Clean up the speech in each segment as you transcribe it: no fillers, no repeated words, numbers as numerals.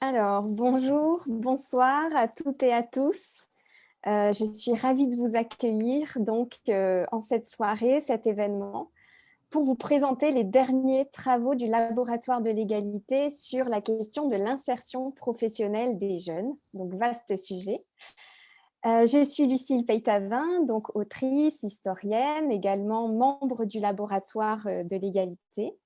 Alors, bonjour, bonsoir à toutes et à tous. Je suis ravie de vous accueillir en cette soirée, cet événement, pour vous présenter les derniers travaux du laboratoire de l'égalité sur la question de l'insertion professionnelle des jeunes. Donc, vaste sujet. Je suis Lucille Peytavin, donc autrice, historienne, également membre du laboratoire de l'égalité.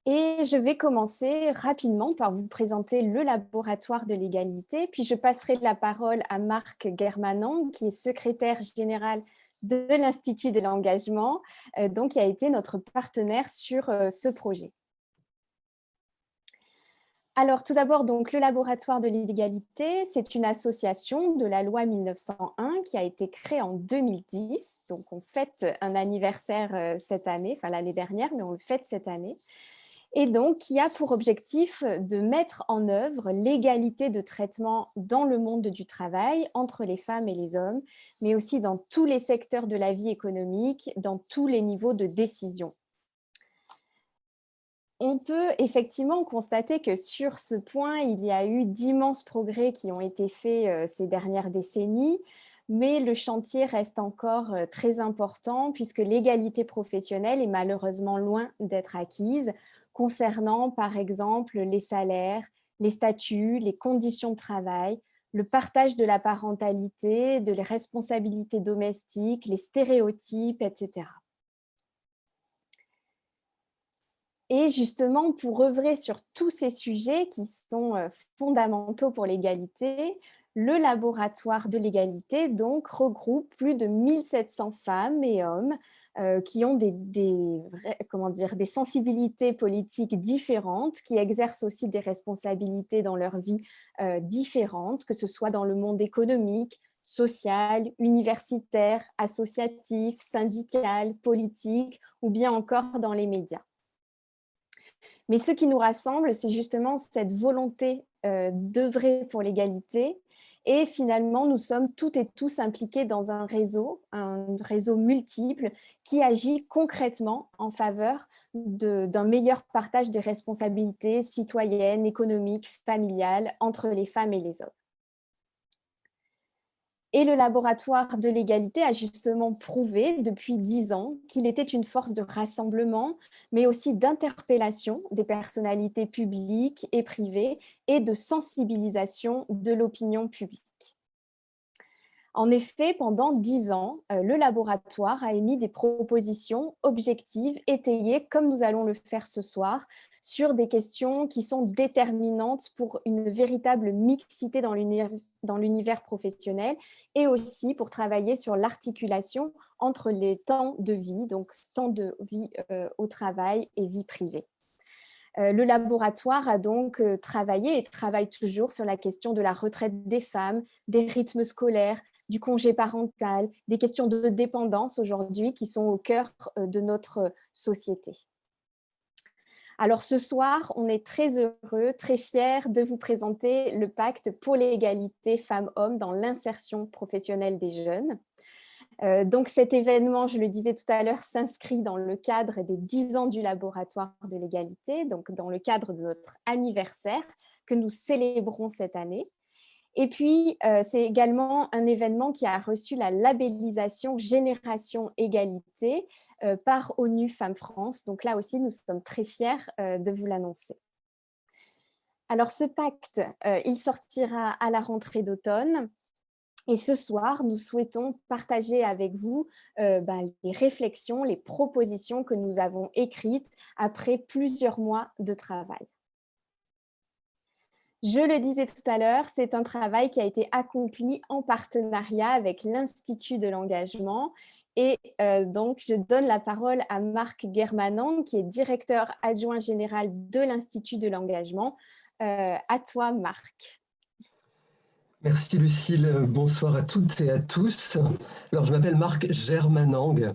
Et je vais commencer rapidement par vous présenter le laboratoire de l'égalité, puis je passerai la parole à Marc Germanan, qui est secrétaire général de l'Institut de l'engagement, qui a été notre partenaire sur ce projet. Alors, tout d'abord, donc, le laboratoire de l'égalité, c'est une association de la loi 1901 qui a été créée en 2010. Donc, on fête un anniversaire cette année, enfin l'année dernière, mais on le fête cette année. Et donc qui a pour objectif de mettre en œuvre l'égalité de traitement dans le monde du travail entre les femmes et les hommes, mais aussi dans tous les secteurs de la vie économique, dans tous les niveaux de décision. On peut effectivement constater que sur ce point, il y a eu d'immenses progrès qui ont été faits ces dernières décennies, mais le chantier reste encore très important puisque l'égalité professionnelle est malheureusement loin d'être acquise concernant par exemple les salaires, les statuts, les conditions de travail, le partage de la parentalité, de les responsabilités domestiques, les stéréotypes, etc. Et justement, pour œuvrer sur tous ces sujets qui sont fondamentaux pour l'égalité, le laboratoire de l'égalité donc regroupe plus de 1700 femmes et hommes qui ont des sensibilités politiques différentes, qui exercent aussi des responsabilités dans leur vie différentes, que ce soit dans le monde économique, social, universitaire, associatif, syndical, politique ou bien encore dans les médias. Mais ce qui nous rassemble, c'est justement cette volonté d'œuvrer pour l'égalité. Et finalement, nous sommes toutes et tous impliqués dans un réseau multiple qui agit concrètement en faveur d'un meilleur partage des responsabilités citoyennes, économiques, familiales entre les femmes et les hommes. Et le laboratoire de l'égalité a justement prouvé depuis 10 ans qu'il était une force de rassemblement, mais aussi d'interpellation des personnalités publiques et privées et de sensibilisation de l'opinion publique. En effet, pendant 10 ans, le laboratoire a émis des propositions objectives, étayées, comme nous allons le faire ce soir, sur des questions qui sont déterminantes pour une véritable mixité dans l'univers professionnel et aussi pour travailler sur l'articulation entre les temps de vie, donc temps de vie au travail et vie privée. Le laboratoire a donc travaillé et travaille toujours sur la question de la retraite des femmes, des rythmes scolaires, du congé parental, des questions de dépendance aujourd'hui qui sont au cœur de notre société. Alors ce soir, on est très heureux, très fiers de vous présenter le pacte pour l'égalité femmes-hommes dans l'insertion professionnelle des jeunes. Donc cet événement, je le disais tout à l'heure, s'inscrit dans le cadre des 10 ans du laboratoire de l'égalité, donc dans le cadre de notre anniversaire que nous célébrons cette année. Et puis, c'est également un événement qui a reçu la labellisation Génération Égalité par ONU Femmes France. Donc là aussi, nous sommes très fiers de vous l'annoncer. Alors, ce pacte, il sortira à la rentrée d'automne. Et ce soir, nous souhaitons partager avec vous les réflexions, les propositions que nous avons écrites après plusieurs mois de travail. Je le disais tout à l'heure, c'est un travail qui a été accompli en partenariat avec l'Institut de l'engagement. Et donc, je donne la parole à Marc Germanan, qui est directeur adjoint général de l'Institut de l'engagement. À toi, Marc. Merci Lucille, bonsoir à toutes et à tous. Alors je m'appelle Marc Germanang,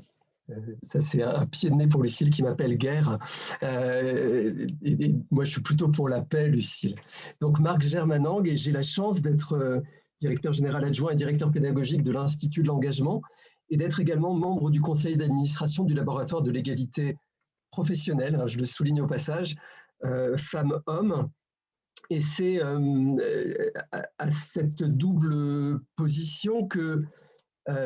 ça c'est un pied de nez pour Lucille qui m'appelle Guerre, et moi je suis plutôt pour la paix Lucille. Donc Marc Germanang, et j'ai la chance d'être directeur général adjoint et directeur pédagogique de l'Institut de l'engagement et d'être également membre du conseil d'administration du laboratoire de l'égalité professionnelle, je le souligne au passage, femmes-hommes. Et c'est à cette double position que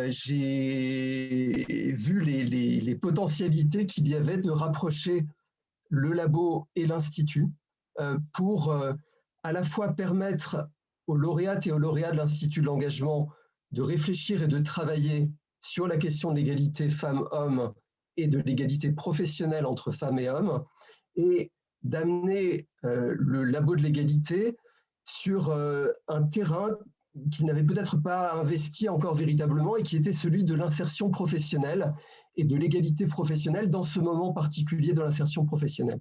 j'ai vu les potentialités qu'il y avait de rapprocher le labo et l'Institut pour à la fois permettre aux lauréates et aux lauréats de l'Institut de l'engagement de réfléchir et de travailler sur la question de l'égalité femmes-hommes et de l'égalité professionnelle entre femmes et hommes, et d'amener le labo de l'égalité sur un terrain qu'il n'avait peut-être pas investi encore véritablement et qui était celui de l'insertion professionnelle et de l'égalité professionnelle dans ce moment particulier de l'insertion professionnelle.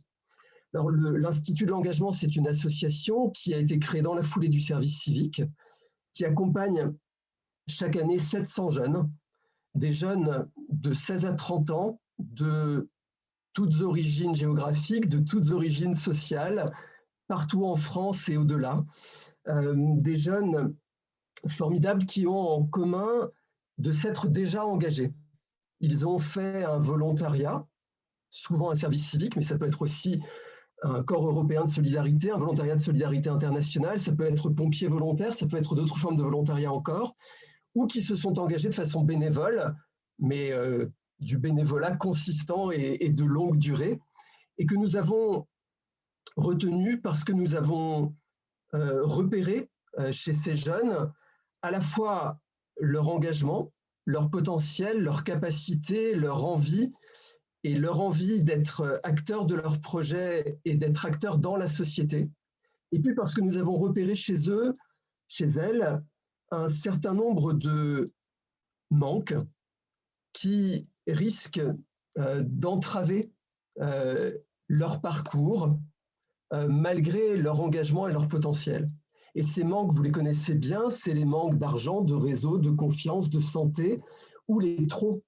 Alors, l'Institut de l'engagement, c'est une association qui a été créée dans la foulée du service civique, qui accompagne chaque année 700 jeunes, des jeunes de 16 à 30 ans, de toutes origines géographiques, de toutes origines sociales, partout en France et au-delà. Des jeunes formidables qui ont en commun de s'être déjà engagés. Ils ont fait un volontariat, souvent un service civique, mais ça peut être aussi un corps européen de solidarité, un volontariat de solidarité internationale, ça peut être pompier volontaire, ça peut être d'autres formes de volontariat encore, ou qui se sont engagés de façon bénévole, mais du bénévolat consistant et de longue durée, et que nous avons retenu parce que nous avons repéré chez ces jeunes à la fois leur engagement, leur potentiel, leur capacité, leur envie, et leur envie d'être acteurs de leur projet et d'être acteurs dans la société. Et puis parce que nous avons repéré chez eux, chez elles, un certain nombre de manques qui risquent d'entraver leur parcours malgré leur engagement et leur potentiel. Et ces manques, vous les connaissez bien, c'est les manques d'argent, de réseau, de confiance, de santé, ou les trop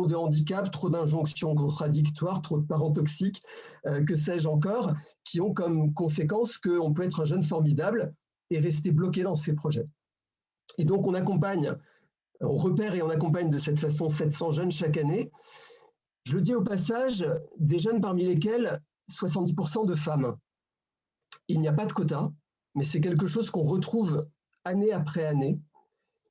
de handicap, trop d'injonctions contradictoires, trop de parents toxiques, que sais-je encore, qui ont comme conséquence qu'on peut être un jeune formidable et rester bloqué dans ses projets. Et donc on accompagne, on repère et on accompagne de cette façon 700 jeunes chaque année. Je le dis au passage, des jeunes parmi lesquels 70% de femmes. Il n'y a pas de quota, mais c'est quelque chose qu'on retrouve année après année.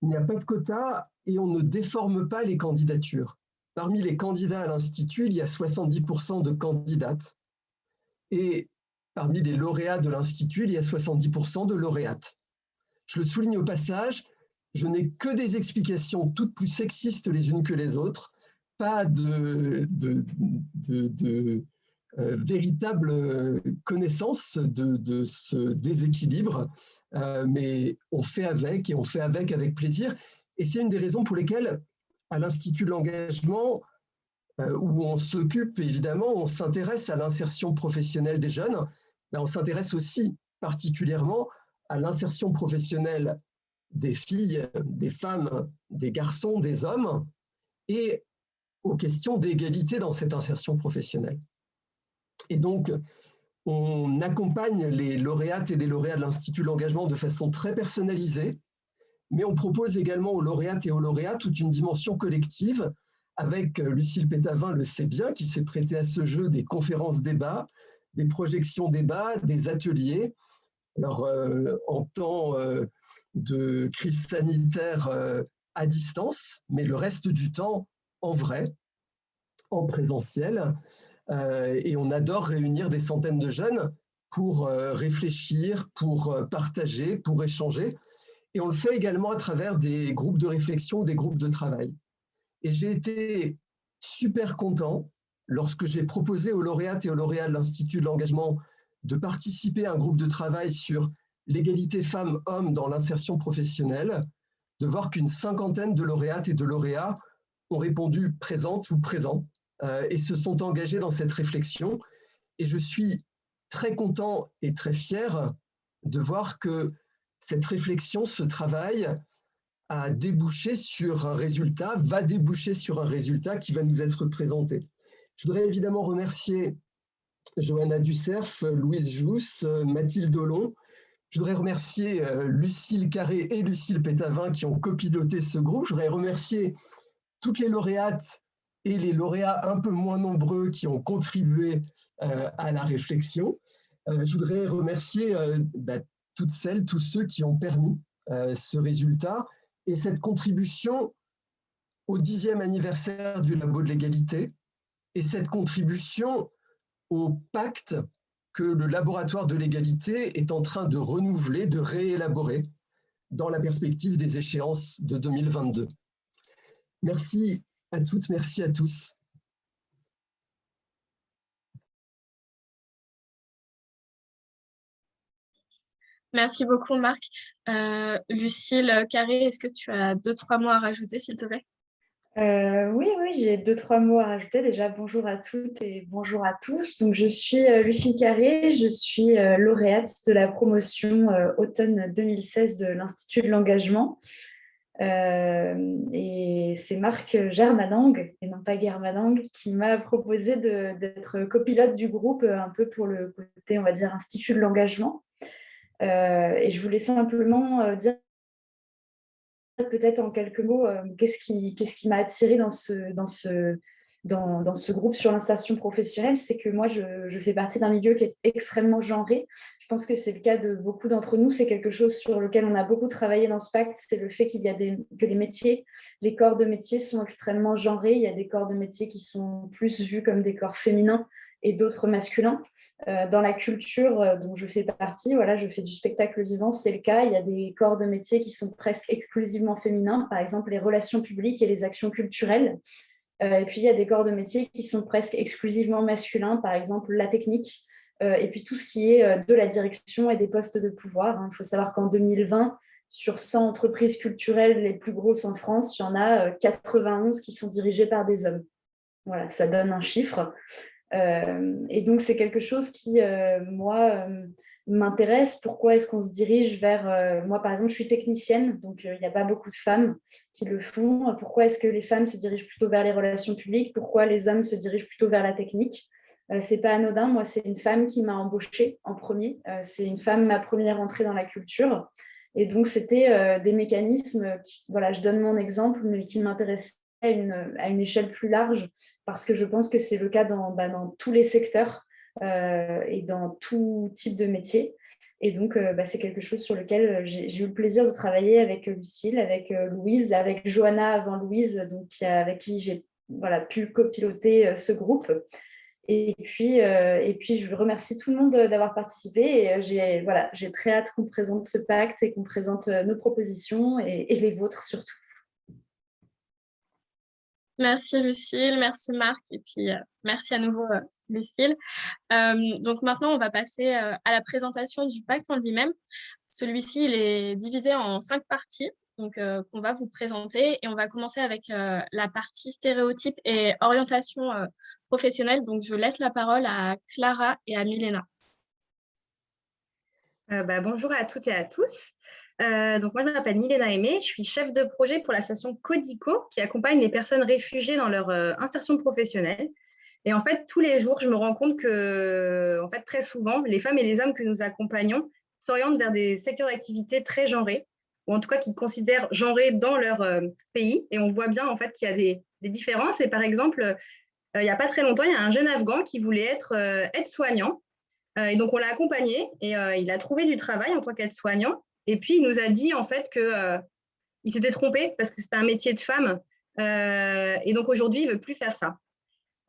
Il n'y a pas de quota et on ne déforme pas les candidatures. Parmi les candidats à l'Institut, il y a 70% de candidates. Et parmi les lauréats de l'Institut, il y a 70% de lauréates. Je le souligne au passage, je n'ai que des explications toutes plus sexistes les unes que les autres, pas de véritable connaissance de ce déséquilibre, mais on fait avec et on fait avec plaisir. Et c'est une des raisons pour lesquelles, à l'Institut de l'engagement, où on s'occupe évidemment, on s'intéresse à l'insertion professionnelle des jeunes, mais on s'intéresse aussi particulièrement à l'insertion professionnelle des filles, des femmes, des garçons, des hommes, et aux questions d'égalité dans cette insertion professionnelle. Et donc, on accompagne les lauréates et les lauréats de l'Institut de l'engagement de façon très personnalisée, mais on propose également aux lauréates et aux lauréats toute une dimension collective, avec Lucille Pétavin le sait bien, qui s'est prêtée à ce jeu des conférences débats, des projections débats, des ateliers. Alors, en temps de crise sanitaire à distance, mais le reste du temps en vrai, en présentiel. Et on adore réunir des centaines de jeunes pour réfléchir, pour partager, pour échanger. Et on le fait également à travers des groupes de réflexion, des groupes de travail. Et j'ai été super content lorsque j'ai proposé aux lauréates et aux lauréats de l'Institut de l'engagement de participer à un groupe de travail sur l'égalité femmes-hommes dans l'insertion professionnelle, de voir qu'une cinquantaine de lauréates et de lauréats ont répondu présentes ou présents et se sont engagés dans cette réflexion. Et je suis très content et très fier de voir que cette réflexion, ce travail a débouché sur un résultat, va déboucher sur un résultat qui va nous être présenté. Je voudrais évidemment remercier Johanna Ducerf, Louise Jousse, Mathilde Olon. Je voudrais remercier Lucille Carré et Lucille Pétavin qui ont copiloté ce groupe. Je voudrais remercier toutes les lauréates et les lauréats un peu moins nombreux qui ont contribué à la réflexion. Je voudrais remercier toutes celles, tous ceux qui ont permis ce résultat et cette contribution au 10e anniversaire du Labo de l'égalité et cette contribution au pacte que le laboratoire de l'égalité est en train de renouveler, de réélaborer dans la perspective des échéances de 2022. Merci à toutes, merci à tous. Merci beaucoup, Marc. Lucille Carré, est-ce que tu as 2-3 mots à rajouter, s'il te plaît? Oui, j'ai 2-3 mots à rajouter. Déjà, bonjour à toutes et bonjour à tous. Donc, je suis Lucille Carré, je suis lauréate de la promotion automne 2016 de l'Institut de l'engagement. Et c'est Marc Germanang, et non pas Germanang, qui m'a proposé d'être copilote du groupe, un peu pour le côté, on va dire, Institut de l'engagement. Et je voulais simplement dire peut-être en quelques mots qu'est-ce qui m'a attirée dans ce groupe sur l'insertion professionnelle. C'est que moi, je fais partie d'un milieu qui est extrêmement genré. Je pense que c'est le cas de beaucoup d'entre nous. C'est quelque chose sur lequel on a beaucoup travaillé dans ce pacte. C'est le fait que les métiers, les corps de métiers sont extrêmement genrés. Il y a des corps de métiers qui sont plus vus comme des corps féminins et d'autres masculins. Dans la culture dont je fais partie, voilà, je fais du spectacle vivant, c'est le cas. Il y a des corps de métier qui sont presque exclusivement féminins, par exemple les relations publiques et les actions culturelles. Et puis, il y a des corps de métier qui sont presque exclusivement masculins, par exemple la technique, et puis tout ce qui est de la direction et des postes de pouvoir. Il faut savoir qu'en 2020, sur 100 entreprises culturelles les plus grosses en France, il y en a 91 qui sont dirigées par des hommes. Voilà, ça donne un chiffre. Et donc, c'est quelque chose qui, moi, m'intéresse. Pourquoi est-ce qu'on se dirige vers... moi, par exemple, je suis technicienne, donc il n'y a pas beaucoup de femmes qui le font. Pourquoi est-ce que les femmes se dirigent plutôt vers les relations publiques? Pourquoi les hommes se dirigent plutôt vers la technique? C'est pas anodin. Moi, c'est une femme qui m'a embauchée en premier. C'est une femme, ma première entrée dans la culture. Et donc, c'était des mécanismes, voilà, je donne mon exemple, mais qui m'intéressaient à une échelle plus large, parce que je pense que c'est le cas dans tous les secteurs et dans tout type de métier. Et donc, c'est quelque chose sur lequel j'ai eu le plaisir de travailler avec Lucille, avec Louise, avec Johanna avant Louise, donc, avec qui j'ai pu copiloter ce groupe. Et puis, je remercie tout le monde d'avoir participé. Et j'ai très hâte qu'on présente ce pacte et qu'on présente nos propositions et les vôtres surtout. Merci Lucille, merci Marc, et puis merci à nouveau Lucille. Donc maintenant, on va passer à la présentation du pacte en lui-même. Celui-ci, il est divisé en 5 parties, donc qu'on va vous présenter, et on va commencer avec la partie stéréotypes et orientation professionnelle. Donc je laisse la parole à Clara et à Milena. Bonjour à toutes et à tous. Donc moi, je m'appelle Milena Aimé, je suis chef de projet pour l'association Codico qui accompagne les personnes réfugiées dans leur insertion professionnelle. Et en fait, tous les jours, je me rends compte que, en fait, très souvent, les femmes et les hommes que nous accompagnons s'orientent vers des secteurs d'activité très genrés, ou en tout cas qui considèrent genrés dans leur pays. Et on voit bien en fait qu'il y a des différences. Et par exemple, il n'y a pas très longtemps, il y a un jeune Afghan qui voulait être aide-soignant. Et donc, on l'a accompagné et il a trouvé du travail en tant qu'aide-soignant. Et puis, il nous a dit en fait qu'il s'était trompé parce que c'était un métier de femme. Et donc, aujourd'hui, il ne veut plus faire ça.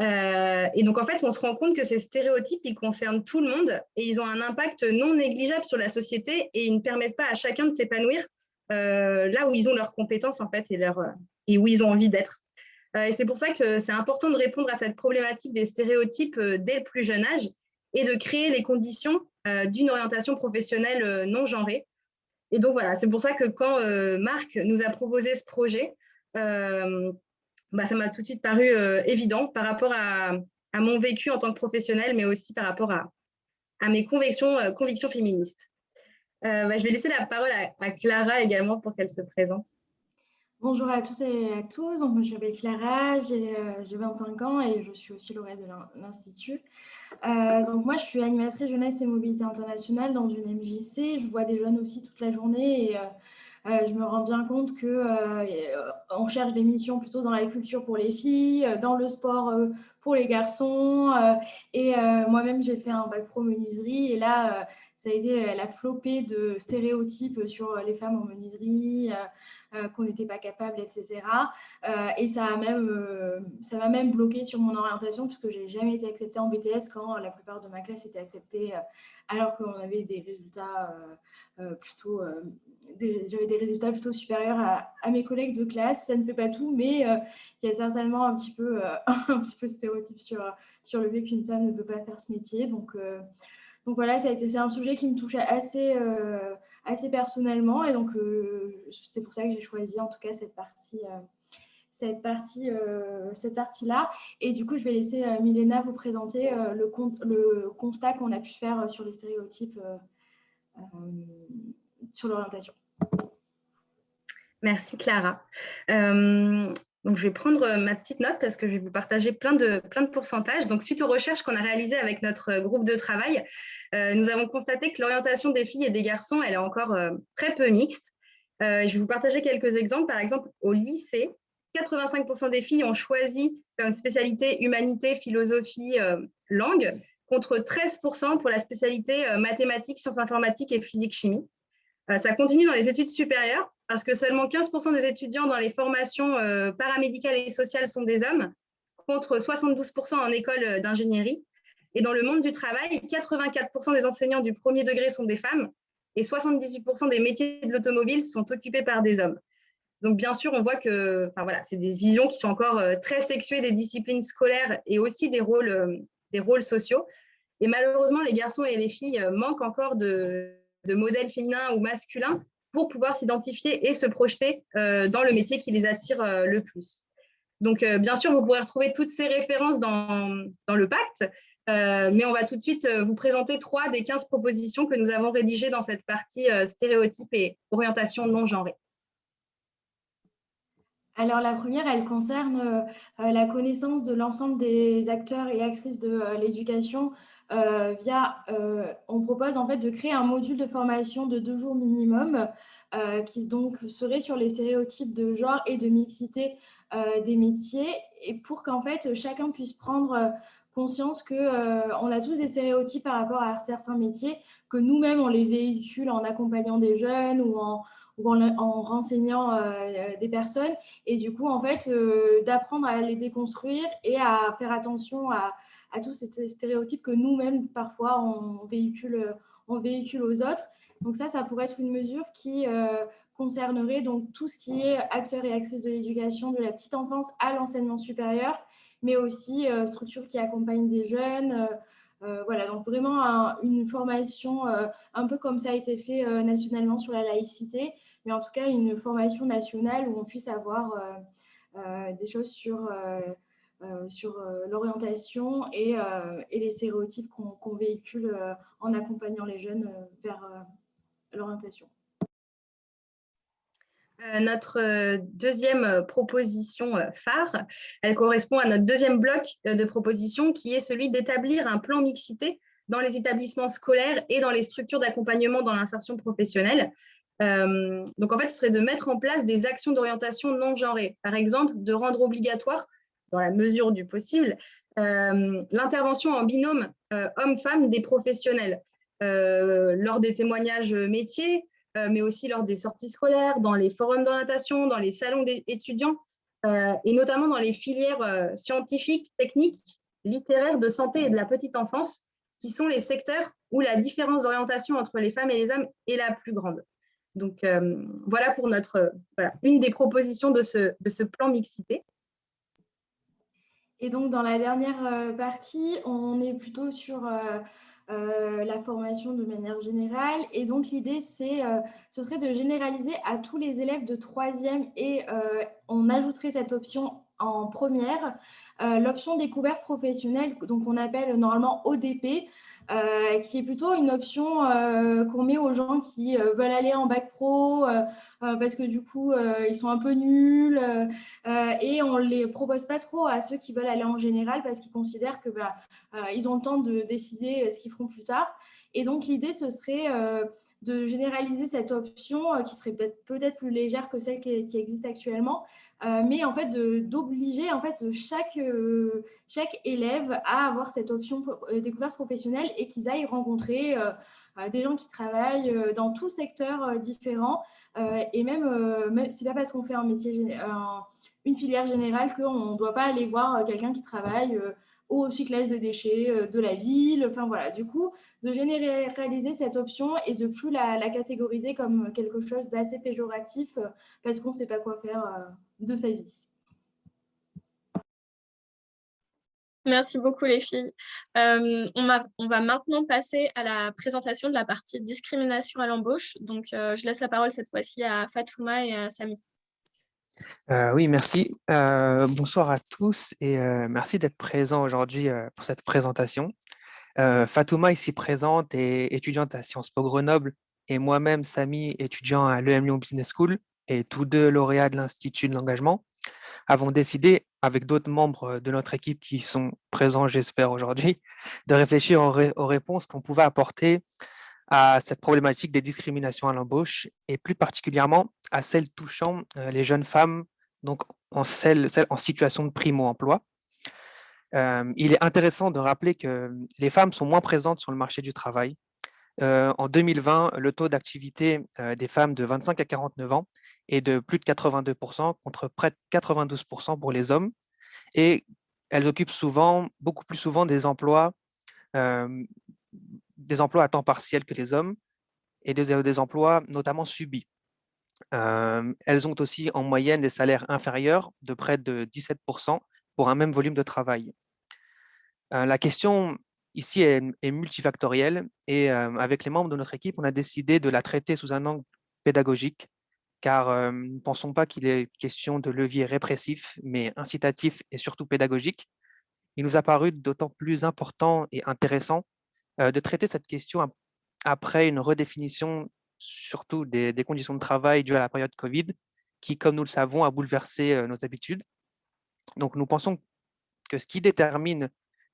Et donc, en fait, on se rend compte que ces stéréotypes, ils concernent tout le monde et ils ont un impact non négligeable sur la société et ils ne permettent pas à chacun de s'épanouir là où ils ont leurs compétences en fait et où ils ont envie d'être. Et c'est pour ça que c'est important de répondre à cette problématique des stéréotypes dès le plus jeune âge et de créer les conditions d'une orientation professionnelle non genrée. Et donc voilà, c'est pour ça que quand Marc nous a proposé ce projet, ça m'a tout de suite paru évident par rapport à mon vécu en tant que professionnelle, mais aussi par rapport à mes convictions féministes. Je vais laisser la parole à Clara également pour qu'elle se présente. Bonjour à toutes et à tous, donc, je m'appelle Clara, j'ai 25 ans et je suis aussi lauréate de l'Institut. Donc moi, je suis animatrice jeunesse et mobilité internationale dans une MJC. Je vois des jeunes aussi toute la journée et je me rends bien compte qu'on cherche des missions plutôt dans la culture pour les filles, dans le sport pour les garçons. Moi-même, j'ai fait un bac pro menuiserie. Et là, ça a été la flopée de stéréotypes sur les femmes en menuiserie, qu'on n'était pas capable, etc. Et ça m'a même bloqué sur mon orientation, puisque je n'ai jamais été acceptée en BTS quand la plupart de ma classe était acceptée, alors qu'on avait des résultats j'avais des résultats plutôt supérieurs à mes collègues de classe. Ça ne fait pas tout, mais il y a certainement un petit peu stéréotype sur le fait qu'une femme ne peut pas faire ce métier. Donc voilà, c'est un sujet qui me touche assez personnellement. Et donc, c'est pour ça que j'ai choisi en tout cas cette partie-là. Et du coup, je vais laisser Milena vous présenter le constat qu'on a pu faire sur les stéréotypes sur l'orientation. Merci Clara. Donc, je vais prendre ma petite note parce que je vais vous partager plein de pourcentages. Donc, suite aux recherches qu'on a réalisées avec notre groupe de travail, nous avons constaté que l'orientation des filles et des garçons, elle est encore très peu mixte. Je vais vous partager quelques exemples. Par exemple, au lycée, 85% des filles ont choisi comme spécialité humanité, philosophie, langue, contre 13% pour la spécialité mathématiques, sciences informatiques et physique-chimie. Ça continue dans les études supérieures parce que seulement 15% des étudiants dans les formations paramédicales et sociales sont des hommes, contre 72% en école d'ingénierie. Et dans le monde du travail, 84% des enseignants du premier degré sont des femmes et 78% des métiers de l'automobile sont occupés par des hommes. Donc, bien sûr, on voit que c'est des visions qui sont encore très sexuées des disciplines scolaires et aussi des rôles sociaux. Et malheureusement, les garçons et les filles manquent encore de modèles féminins ou masculins pour pouvoir s'identifier et se projeter dans le métier qui les attire le plus. Donc, bien sûr, vous pourrez retrouver toutes ces références dans le pacte, mais on va tout de suite vous présenter 3 des 15 propositions que nous avons rédigées dans cette partie stéréotypes et orientation non genrée. Alors, la première, elle concerne la connaissance de l'ensemble des acteurs et actrices de l'éducation on propose en fait de créer un module de formation de 2 jours minimum qui donc serait sur les stéréotypes de genre et de mixité des métiers, et pour qu'en fait chacun puisse prendre conscience qu'on a tous des stéréotypes par rapport à certains métiers, que nous-mêmes on les véhicule en accompagnant des jeunes ou en renseignant des personnes, et du coup en fait d'apprendre à les déconstruire et à faire attention à tous ces stéréotypes que nous-mêmes parfois on véhicule aux autres. Donc ça pourrait être une mesure qui concernerait donc tout ce qui est acteurs et actrices de l'éducation de la petite enfance à l'enseignement supérieur, mais aussi structures qui accompagnent des jeunes. Voilà, donc vraiment une formation un peu comme ça a été fait nationalement sur la laïcité, mais en tout cas une formation nationale où on puisse avoir des choses sur l'orientation et les stéréotypes qu'on véhicule en accompagnant les jeunes vers l'orientation. Notre deuxième proposition phare, elle correspond à notre deuxième bloc de propositions, qui est celui d'établir un plan mixité dans les établissements scolaires et dans les structures d'accompagnement dans l'insertion professionnelle. Donc, en fait, ce serait de mettre en place des actions d'orientation non genrées. Par exemple, de rendre obligatoire, dans la mesure du possible, l'intervention en binôme hommes-femmes des professionnels lors des témoignages métiers, mais aussi lors des sorties scolaires, dans les forums d'orientation, dans les salons étudiants, et notamment dans les filières scientifiques, techniques, littéraires, de santé et de la petite enfance, qui sont les secteurs où la différence d'orientation entre les femmes et les hommes est la plus grande. Donc, voilà pour une des propositions de ce plan mixité. Et donc, dans la dernière partie, on est plutôt sur la formation de manière générale. Et donc, l'idée, ce serait de généraliser à tous les élèves de 3e, et on ajouterait cette option en première, l'option découverte professionnelle, donc on appelle normalement ODP, qui est plutôt une option qu'on met aux gens qui veulent aller en bac pro parce que du coup, ils sont un peu nuls, et on ne les propose pas trop à ceux qui veulent aller en général parce qu'ils considèrent qu'ils ont le temps de décider ce qu'ils feront plus tard. Et donc, l'idée, ce serait de généraliser cette option qui serait peut-être plus légère que celle qui existe actuellement, mais en fait d'obliger en fait chaque élève à avoir cette option découverte professionnelle et qu'ils aillent rencontrer des gens qui travaillent dans tout secteur différent et même c'est pas parce qu'on fait un métier une filière générale qu'on ne doit pas aller voir quelqu'un qui travaille au cyclage des déchets de la ville. Enfin voilà, du coup, de généraliser cette option et de plus la catégoriser comme quelque chose d'assez péjoratif parce qu'on ne sait pas quoi faire de sa vie. Merci beaucoup les filles. On va maintenant passer à la présentation de la partie discrimination à l'embauche. Donc, je laisse la parole cette fois-ci à Fatouma et à Samy. Oui, merci. Bonsoir à tous et merci d'être présents aujourd'hui pour cette présentation. Fatouma, ici présente, est étudiante à Sciences Po Grenoble et moi-même, Samy, étudiant à l'EM Lyon Business School et tous deux lauréats de l'Institut de l'engagement, avons décidé, avec d'autres membres de notre équipe qui sont présents, j'espère, aujourd'hui, de réfléchir aux réponses qu'on pouvait apporter à cette problématique des discriminations à l'embauche et plus particulièrement à celles touchant les jeunes femmes, donc celles en situation de primo-emploi. Il est intéressant de rappeler que les femmes sont moins présentes sur le marché du travail. En 2020, le taux d'activité des femmes de 25 à 49 ans est de plus de 82% contre près de 92% pour les hommes. Et elles occupent beaucoup plus souvent des emplois à temps partiel que les hommes et des emplois notamment subis. Elles ont aussi en moyenne des salaires inférieurs de près de 17% pour un même volume de travail. La question ici est multifactorielle et avec les membres de notre équipe, on a décidé de la traiter sous un angle pédagogique car nous ne pensons pas qu'il est question de levier répressif, mais incitatif et surtout pédagogique. Il nous a paru d'autant plus important et intéressant de traiter cette question après une redéfinition surtout des conditions de travail dues à la période Covid, qui, comme nous le savons, a bouleversé nos habitudes. Donc, nous pensons que ce qui détermine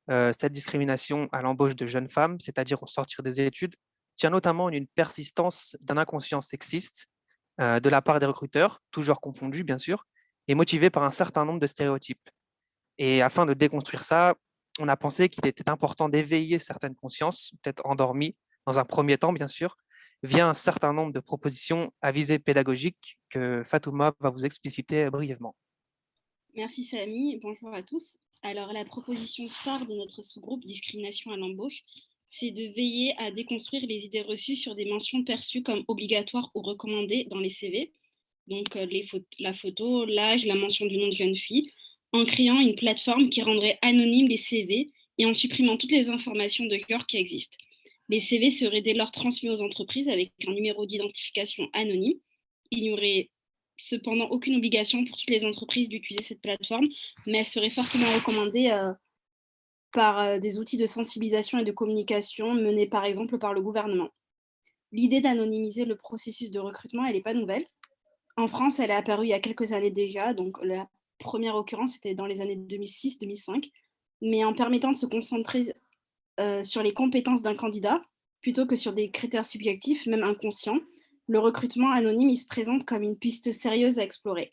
cette discrimination à l'embauche de jeunes femmes, c'est-à-dire au sortir des études, tient notamment à une persistance d'un inconscient sexiste de la part des recruteurs, toujours confondus bien sûr, et motivés par un certain nombre de stéréotypes. Et afin de déconstruire ça, on a pensé qu'il était important d'éveiller certaines consciences, peut-être endormies, dans un premier temps bien sûr, via un certain nombre de propositions à visée pédagogique que Fatouma va vous expliciter brièvement. Merci Samy, bonjour à tous. Alors la proposition phare de notre sous-groupe discrimination à l'embauche, c'est de veiller à déconstruire les idées reçues sur des mentions perçues comme obligatoires ou recommandées dans les CV, donc la photo, l'âge, la mention du nom de jeune fille, en créant une plateforme qui rendrait anonymes les CV et en supprimant toutes les informations de genre qui existent. Les CV seraient dès lors transmis aux entreprises avec un numéro d'identification anonyme. Il n'y aurait cependant aucune obligation pour toutes les entreprises d'utiliser cette plateforme, mais elle serait fortement recommandée par des outils de sensibilisation et de communication menés par exemple par le gouvernement. L'idée d'anonymiser le processus de recrutement, elle n'est pas nouvelle. En France, elle est apparue il y a quelques années déjà, donc la première occurrence était dans les années 2006-2005, mais en permettant de se concentrer sur les compétences d'un candidat, plutôt que sur des critères subjectifs, même inconscients, le recrutement anonyme il se présente comme une piste sérieuse à explorer.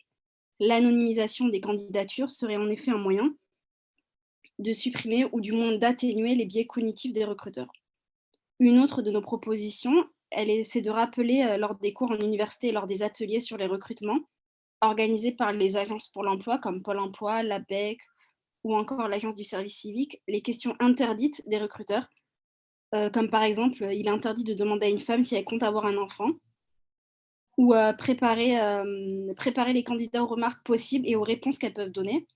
L'anonymisation des candidatures serait en effet un moyen de supprimer ou du moins d'atténuer les biais cognitifs des recruteurs. Une autre de nos propositions, c'est de rappeler lors des cours en université et lors des ateliers sur les recrutements organisés par les agences pour l'emploi comme Pôle emploi, l'APEC ou encore l'Agence du service civique, les questions interdites des recruteurs, comme par exemple, il est interdit de demander à une femme si elle compte avoir un enfant, ou préparer les candidats aux remarques possibles et aux réponses qu'elles peuvent donner,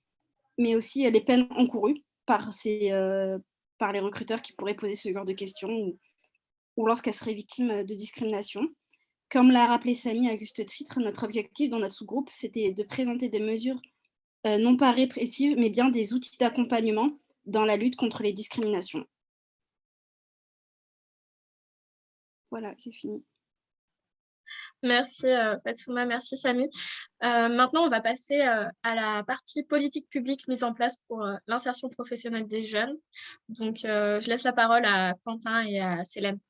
mais aussi les peines encourues par les recruteurs qui pourraient poser ce genre de questions ou lorsqu'elles seraient victimes de discrimination. Comme l'a rappelé Samy à juste titre, notre objectif dans notre sous-groupe, c'était de présenter des mesures non pas répressives, mais bien des outils d'accompagnement dans la lutte contre les discriminations. Voilà, j'ai fini. Merci Fatouma, merci Samy. Maintenant, on va passer à la partie politique publique mise en place pour l'insertion professionnelle des jeunes. Donc, je laisse la parole à Quentin et à Célène.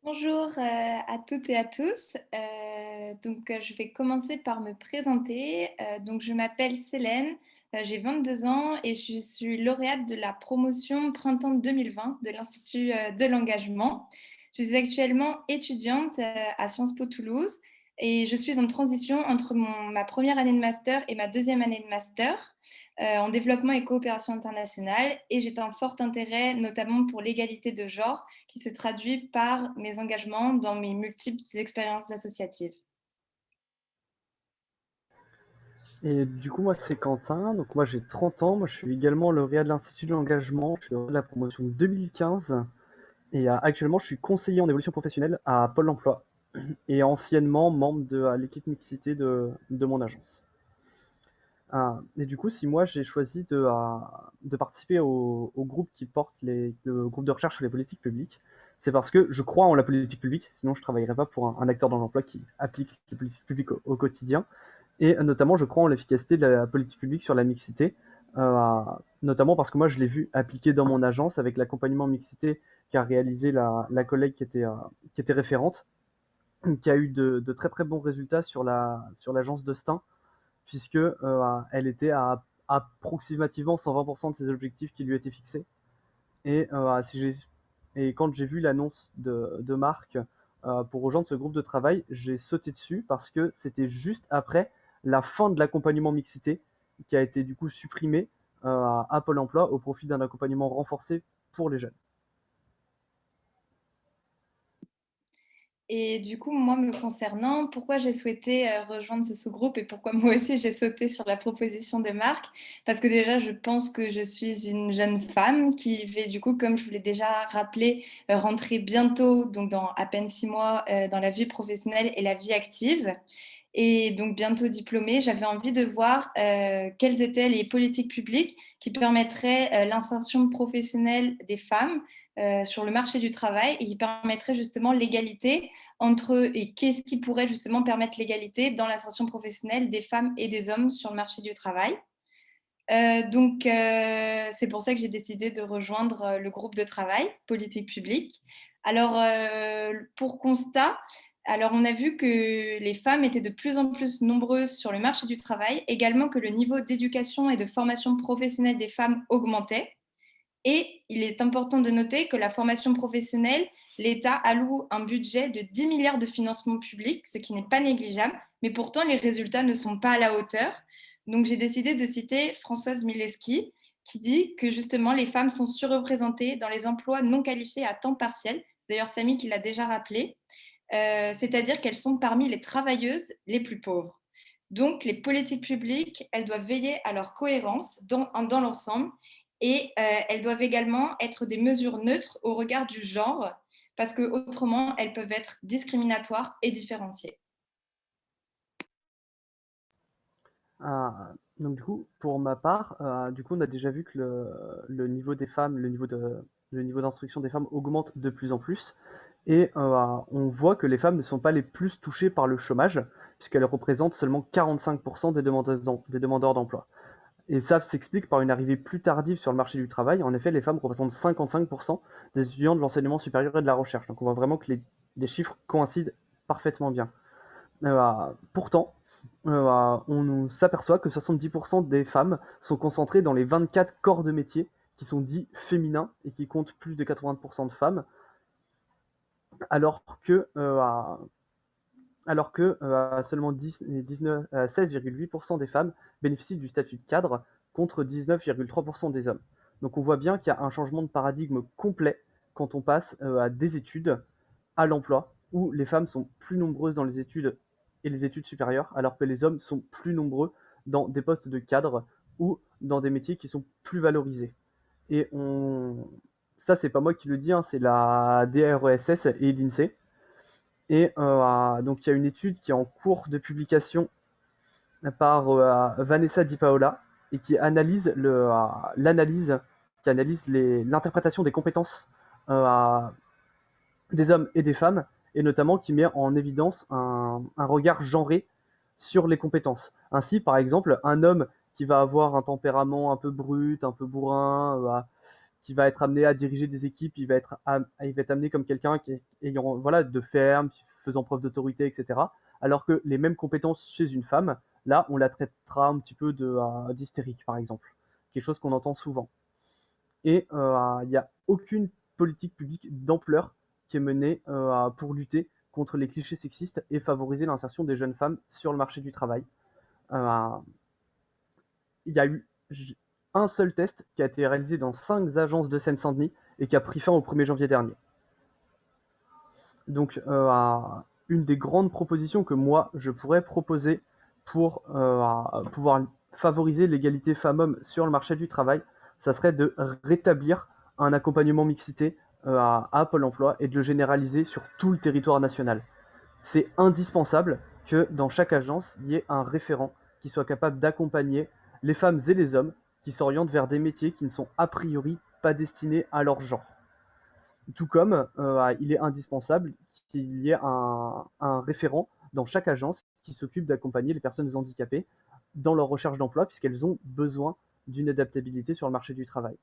Bonjour à toutes et à tous. Je vais commencer par me présenter. Donc, je m'appelle Célène, j'ai 22 ans et je suis lauréate de la promotion Printemps 2020 de l'Institut de l'engagement. Je suis actuellement étudiante à Sciences Po Toulouse et je suis en transition entre ma première année de master et ma deuxième année de master en développement et coopération internationale. Et j'ai un fort intérêt notamment pour l'égalité de genre qui se traduit par mes engagements dans mes multiples expériences associatives. Et du coup, moi, c'est Quentin. Donc, moi, j'ai 30 ans. Moi, je suis également lauréat de l'Institut de l'engagement. Je suis lauréat de la promotion 2015. Et actuellement, je suis conseiller en évolution professionnelle à Pôle emploi et anciennement membre de l'équipe mixité de mon agence. Et du coup, si moi, j'ai choisi de participer au groupe qui porte le groupe de recherche sur les politiques publiques, c'est parce que je crois en la politique publique. Sinon, je ne travaillerais pas pour un acteur dans l'emploi qui applique les politiques publiques au quotidien. Et notamment, je crois en l'efficacité de la politique publique sur la mixité, notamment parce que moi, je l'ai vu appliquer dans mon agence avec l'accompagnement mixité qu'a réalisé la collègue qui était référente, qui a eu de très très bons résultats sur l'agence de Stein, puisque elle était à approximativement 120% de ses objectifs qui lui étaient fixés. Et, et quand j'ai vu l'annonce de Marc pour rejoindre ce groupe de travail, j'ai sauté dessus parce que c'était juste après la fin de l'accompagnement mixité qui a été du coup supprimé à Pôle emploi au profit d'un accompagnement renforcé pour les jeunes. Et du coup, moi, me concernant, pourquoi j'ai souhaité rejoindre ce sous-groupe et pourquoi moi aussi j'ai sauté sur la proposition de Marc? Parce que déjà, je pense que je suis une jeune femme qui va, du coup, comme je vous l'ai déjà rappelé, rentrer bientôt, donc dans à peine 6 mois, dans la vie professionnelle et la vie active. Et donc bientôt diplômée, j'avais envie de voir quelles étaient les politiques publiques qui permettraient l'insertion professionnelle des femmes sur le marché du travail et qui permettraient justement l'égalité entre eux et qu'est-ce qui pourrait justement permettre l'égalité dans l'insertion professionnelle des femmes et des hommes sur le marché du travail. C'est pour ça que j'ai décidé de rejoindre le groupe de travail politique publique. Alors, pour constat, alors on a vu que les femmes étaient de plus en plus nombreuses sur le marché du travail, également que le niveau d'éducation et de formation professionnelle des femmes augmentait. Et il est important de noter que la formation professionnelle, l'État alloue un budget de 10 milliards de financement public, ce qui n'est pas négligeable, mais pourtant les résultats ne sont pas à la hauteur. Donc j'ai décidé de citer Françoise Milewski, qui dit que justement les femmes sont surreprésentées dans les emplois non qualifiés à temps partiel. C'est d'ailleurs Samy qui l'a déjà rappelé. C'est-à-dire qu'elles sont parmi les travailleuses les plus pauvres. Donc les politiques publiques, elles doivent veiller à leur cohérence dans l'ensemble et elles doivent également être des mesures neutres au regard du genre, parce qu'autrement, elles peuvent être discriminatoires et différenciées. Donc du coup, pour ma part, du coup, on a déjà vu que le niveau des femmes, le niveau d'instruction des femmes augmente de plus en plus. Et on voit que les femmes ne sont pas les plus touchées par le chômage, puisqu'elles représentent seulement 45% des demandeurs d'emploi. Et ça s'explique par une arrivée plus tardive sur le marché du travail. En effet, les femmes représentent 55% des étudiants de l'enseignement supérieur et de la recherche. Donc on voit vraiment que les chiffres coïncident parfaitement bien. Pourtant, on s'aperçoit que 70% des femmes sont concentrées dans les 24 corps de métier qui sont dits féminins et qui comptent plus de 80% de femmes, alors que seulement 16,8% des femmes bénéficient du statut de cadre contre 19,3% des hommes. Donc on voit bien qu'il y a un changement de paradigme complet quand on passe à des études à l'emploi, où les femmes sont plus nombreuses dans les études et les études supérieures, alors que les hommes sont plus nombreux dans des postes de cadre ou dans des métiers qui sont plus valorisés. Et ça, c'est pas moi qui le dis, hein, c'est la DRESS et l'INSEE. Et donc il y a une étude qui est en cours de publication par Vanessa Di Paola et qui analyse l'interprétation des compétences des hommes et des femmes, et notamment qui met en évidence un regard genré sur les compétences. Ainsi, par exemple, un homme qui va avoir un tempérament un peu brut, un peu bourrin, qui va être amené à diriger des équipes, il va être amené comme quelqu'un qui est ayant voilà, de ferme, faisant preuve d'autorité, etc. Alors que les mêmes compétences chez une femme, là, on la traitera un petit peu d'hystérique, par exemple. Quelque chose qu'on entend souvent. Et il n'y a aucune politique publique d'ampleur qui est menée pour lutter contre les clichés sexistes et favoriser l'insertion des jeunes femmes sur le marché du travail. Il y a eu un seul test qui a été réalisé dans 5 agences de Seine-Saint-Denis et qui a pris fin au 1er janvier dernier. Donc, une des grandes propositions que moi, je pourrais proposer pour pouvoir favoriser l'égalité femmes-hommes sur le marché du travail, ça serait de rétablir un accompagnement mixité à Pôle emploi et de le généraliser sur tout le territoire national. C'est indispensable que dans chaque agence, il y ait un référent qui soit capable d'accompagner les femmes et les hommes qui s'orientent vers des métiers qui ne sont a priori pas destinés à leur genre. Tout comme il est indispensable qu'il y ait un référent dans chaque agence qui s'occupe d'accompagner les personnes handicapées dans leur recherche d'emploi, puisqu'elles ont besoin d'une adaptabilité sur le marché du travail.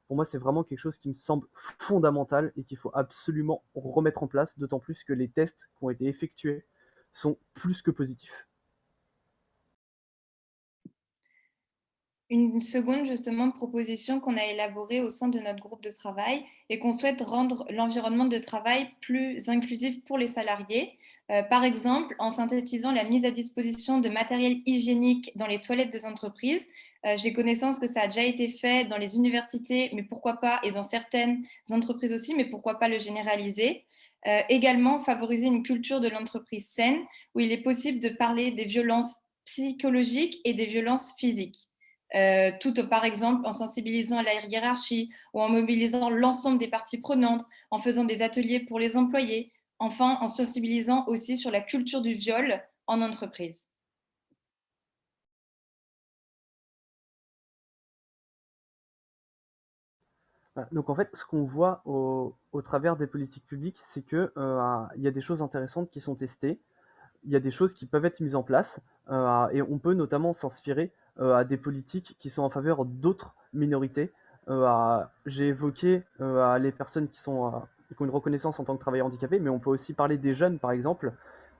Pour moi, c'est vraiment quelque chose qui me semble fondamental et qu'il faut absolument remettre en place, d'autant plus que les tests qui ont été effectués sont plus que positifs. Une seconde justement proposition qu'on a élaborée au sein de notre groupe de travail et qu'on souhaite rendre l'environnement de travail plus inclusif pour les salariés. Par exemple, en synthétisant la mise à disposition de matériel hygiénique dans les toilettes des entreprises. J'ai connaissance que ça a déjà été fait dans les universités, mais pourquoi pas, et dans certaines entreprises aussi, mais pourquoi pas le généraliser. Également, favoriser une culture de l'entreprise saine, où il est possible de parler des violences psychologiques et des violences physiques. Tout par exemple en sensibilisant à la hiérarchie ou en mobilisant l'ensemble des parties prenantes, en faisant des ateliers pour les employés, enfin en sensibilisant aussi sur la culture du viol en entreprise. Donc en fait, ce qu'on voit au travers des politiques publiques, c'est qu'il y a des choses intéressantes qui sont testées, il y a des choses qui peuvent être mises en place, et on peut notamment s'inspirer à des politiques qui sont en faveur d'autres minorités. J'ai évoqué les personnes qui ont une reconnaissance en tant que travailleurs handicapés, mais on peut aussi parler des jeunes, par exemple,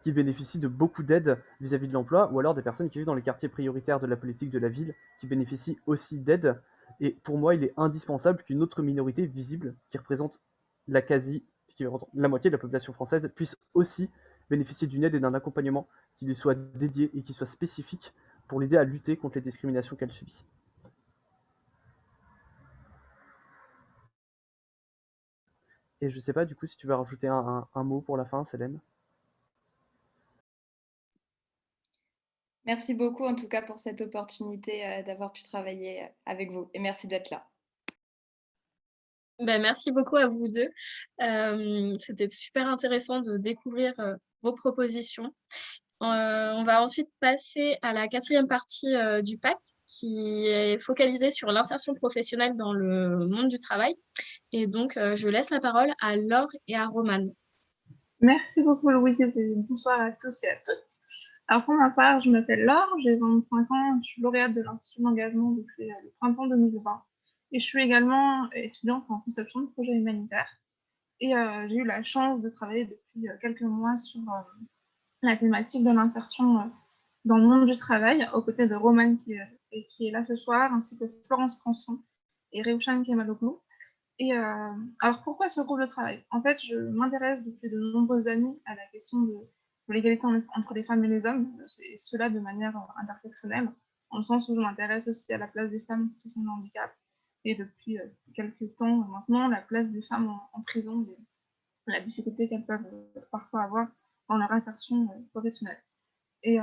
qui bénéficient de beaucoup d'aides vis-à-vis de l'emploi, ou alors des personnes qui vivent dans les quartiers prioritaires de la politique de la ville, qui bénéficient aussi d'aides. Et pour moi, il est indispensable qu'une autre minorité visible, qui représente la moitié de la population française, puisse aussi bénéficier d'une aide et d'un accompagnement qui lui soit dédié et qui soit spécifique pour l'aider à lutter contre les discriminations qu'elle subit. Et je sais pas du coup si tu veux rajouter un mot pour la fin, Célène. Merci beaucoup en tout cas pour cette opportunité d'avoir pu travailler avec vous et merci d'être là. Ben, merci beaucoup à vous deux. C'était super intéressant de découvrir vos propositions. On va ensuite passer à la 4e partie du pacte qui est focalisée sur l'insertion professionnelle dans le monde du travail. Et donc, je laisse la parole à Laure et à Romane. Merci beaucoup Louise et bonsoir à tous et à toutes. Alors pour ma part, je m'appelle Laure, j'ai 25 ans, je suis lauréate de l'Institut d'engagement depuis le printemps 2020 et je suis également étudiante en conception de projets humanitaires. Et j'ai eu la chance de travailler depuis quelques mois sur la thématique de l'insertion dans le monde du travail, aux côtés de Romane qui est là ce soir, ainsi que Florence Françon et Reouchan Kemaloglou. Et alors pourquoi ce groupe de travail? En fait, je m'intéresse depuis de nombreuses années à la question de l'égalité entre les femmes et les hommes, et cela de manière intersectionnelle, dans le sens où je m'intéresse aussi à la place des femmes en situation de handicap, et depuis quelques temps maintenant, la place des femmes en prison, la difficulté qu'elles peuvent parfois avoir dans leur insertion professionnelle. Et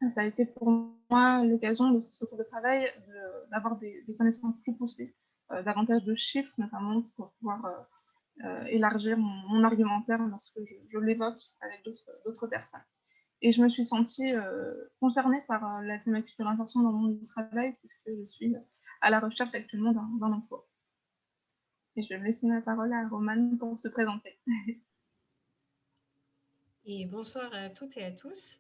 ça a été pour moi l'occasion de ce groupe de travail d'avoir des connaissances plus poussées, davantage de chiffres notamment pour pouvoir élargir mon argumentaire lorsque je l'évoque avec d'autres personnes. Et je me suis sentie concernée par la thématique de l'insertion dans le monde du travail puisque je suis à la recherche actuellement d'un emploi. Et je vais laisser la parole à Romane pour se présenter. Et bonsoir à toutes et à tous.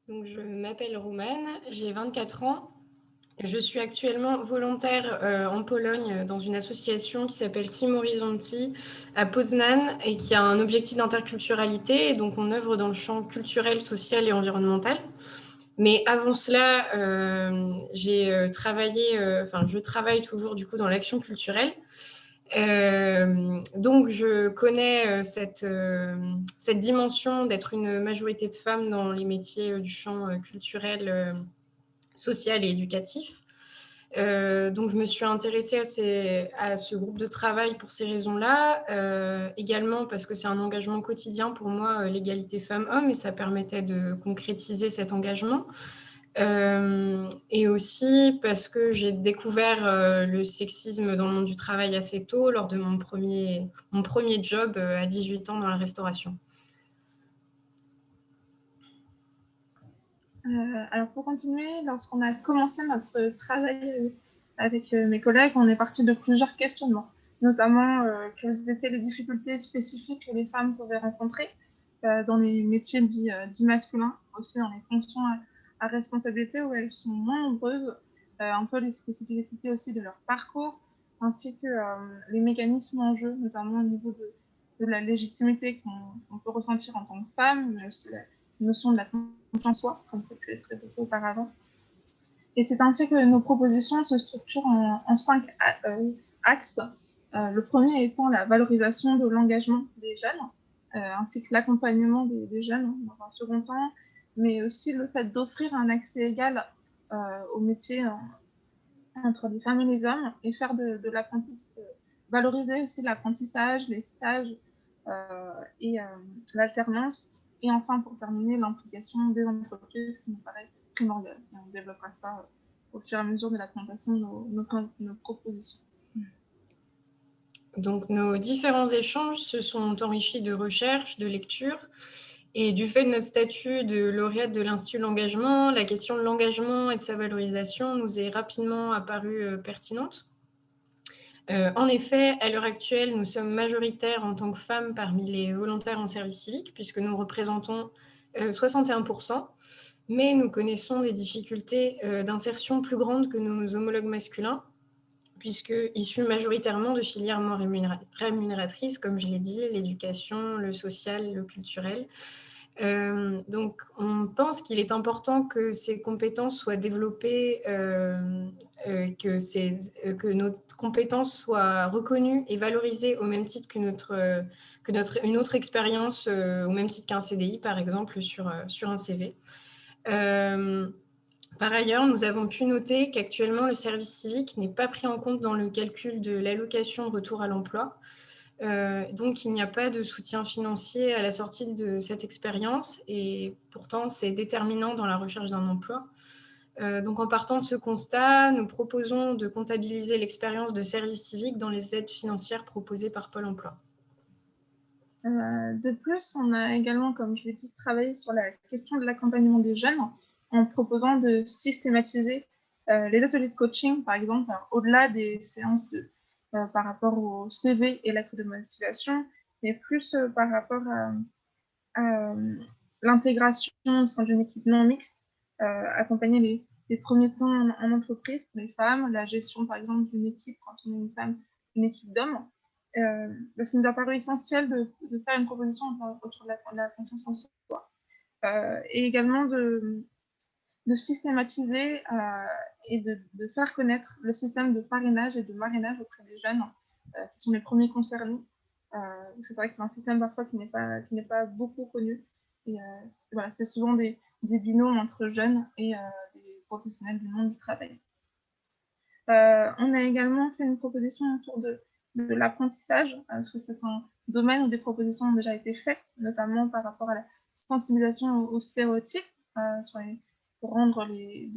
Donc, je m'appelle Romane, j'ai 24 ans Je suis actuellement volontaire en Pologne dans une association qui s'appelle Sim Horizonti à Poznan et qui a un objectif d'interculturalité. Et donc, on œuvre dans le champ culturel, social et environnemental. Mais avant cela, j'ai travaillé, je travaille toujours du coup dans l'action culturelle. Donc, je connais cette dimension d'être une majorité de femmes dans les métiers du champ culturel, social et éducatif. Donc, je me suis intéressée à ce groupe de travail pour ces raisons-là, également parce que c'est un engagement quotidien pour moi, l'égalité femmes-hommes, et ça permettait de concrétiser cet engagement. Et aussi parce que j'ai découvert le sexisme dans le monde du travail assez tôt, lors de mon premier job à 18 ans dans la restauration. Alors pour continuer, lorsqu'on a commencé notre travail avec mes collègues, on est parti de plusieurs questionnements, notamment quelles étaient les difficultés spécifiques que les femmes pouvaient rencontrer dans les métiers dits masculins, aussi dans les fonctions à responsabilité où elles sont moins nombreuses, un peu les spécificités aussi de leur parcours, ainsi que les mécanismes en jeu, notamment au niveau de la légitimité qu'on peut ressentir en tant que femme, mais aussi la notion de la confiance en soi, comme ça a pu être évoqué auparavant. Et c'est ainsi que nos propositions se structurent en 5 axes. Le premier étant la valorisation de l'engagement des jeunes, ainsi que l'accompagnement des jeunes dans un second temps, mais aussi le fait d'offrir un accès égal aux métiers entre les femmes et les hommes, et faire de l'apprentissage, valoriser aussi l'apprentissage, les stages et l'alternance. Et enfin, pour terminer, l'implication des entreprises qui nous paraît primordiale. Et on développera ça au fur et à mesure de la présentation de nos propositions. Donc, nos différents échanges se sont enrichis de recherches, de lectures. Et du fait de notre statut de lauréate de l'Institut de l'engagement, la question de l'engagement et de sa valorisation nous est rapidement apparue pertinente. En effet, à l'heure actuelle, nous sommes majoritaires en tant que femmes parmi les volontaires en service civique, puisque nous représentons 61%, mais nous connaissons des difficultés d'insertion plus grandes que nos homologues masculins, puisque issus majoritairement de filières moins rémunératrices, comme je l'ai dit, l'éducation, le social, le culturel. Donc, on pense qu'il est important que ces compétences soient développées, que nos compétences soient reconnues et valorisées au même titre une autre expérience, au même titre qu'un CDI, par exemple, sur un CV. Par ailleurs, nous avons pu noter qu'actuellement, le service civique n'est pas pris en compte dans le calcul de l'allocation retour à l'emploi. Donc, il n'y a pas de soutien financier à la sortie de cette expérience, et pourtant, c'est déterminant dans la recherche d'un emploi. Donc, en partant de ce constat, nous proposons de comptabiliser l'expérience de service civique dans les aides financières proposées par Pôle emploi. De plus, on a également, comme je l'ai dit, travaillé sur la question de l'accompagnement des jeunes en proposant de systématiser les ateliers de coaching, par exemple, au-delà des séances par rapport au CV et lettres de motivation, mais plus par rapport à l'intégration au sein d'une équipe non mixte, accompagner les premiers temps en entreprise pour les femmes, la gestion, par exemple, d'une équipe quand on est une femme, une équipe d'hommes. Parce qu'il nous a paru essentiel de faire une proposition autour de la confiance en soi. Et également de systématiser et de faire connaître le système de parrainage et de marrainage auprès des jeunes qui sont les premiers concernés. Parce que c'est vrai que c'est un système parfois qui n'est pas beaucoup connu. Et voilà, c'est souvent des binômes entre jeunes et des professionnels du monde du travail. On a également fait une proposition autour de l'apprentissage, parce que c'est un domaine où des propositions ont déjà été faites, notamment par rapport à la sensibilisation aux stéréotypes, pour rendre les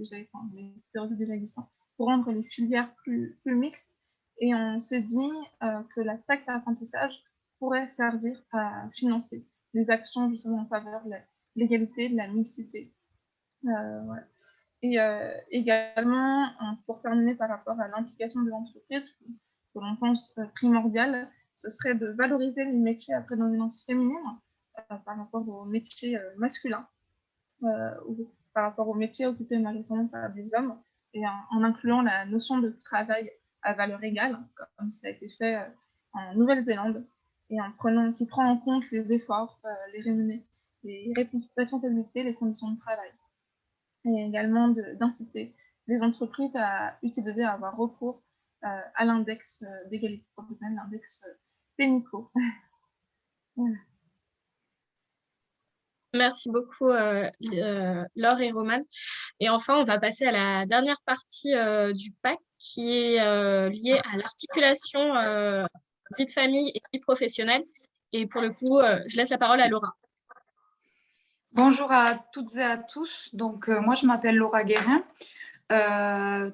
stéréotypes déjà existants, pour rendre les filières plus mixtes. Et on s'est dit que la taxe d'apprentissage pourrait servir à financer les actions justement en faveur de l'égalité, de la mixité. Voilà. Et également, pour terminer par rapport à l'implication de l'entreprise, que l'on pense primordial, ce serait de valoriser les métiers à prédominance féminine par rapport aux métiers masculins ou par rapport aux métiers occupés majoritairement par des hommes, et en incluant la notion de travail à valeur égale, comme ça a été fait en Nouvelle-Zélande, et qui prend en compte les efforts, les responsabilités, les conditions de travail. Et également d'inciter les entreprises à utiliser, à avoir recours à l'index d'égalité professionnelle, l'index PENICO. Voilà. Merci beaucoup, Laure et Romane. Et enfin, on va passer à la dernière partie du pacte qui est liée à l'articulation vie de famille et vie professionnelle. Et pour le coup, je laisse la parole à Laura. Bonjour à toutes et à tous. Donc, moi, je m'appelle Laura Guérin.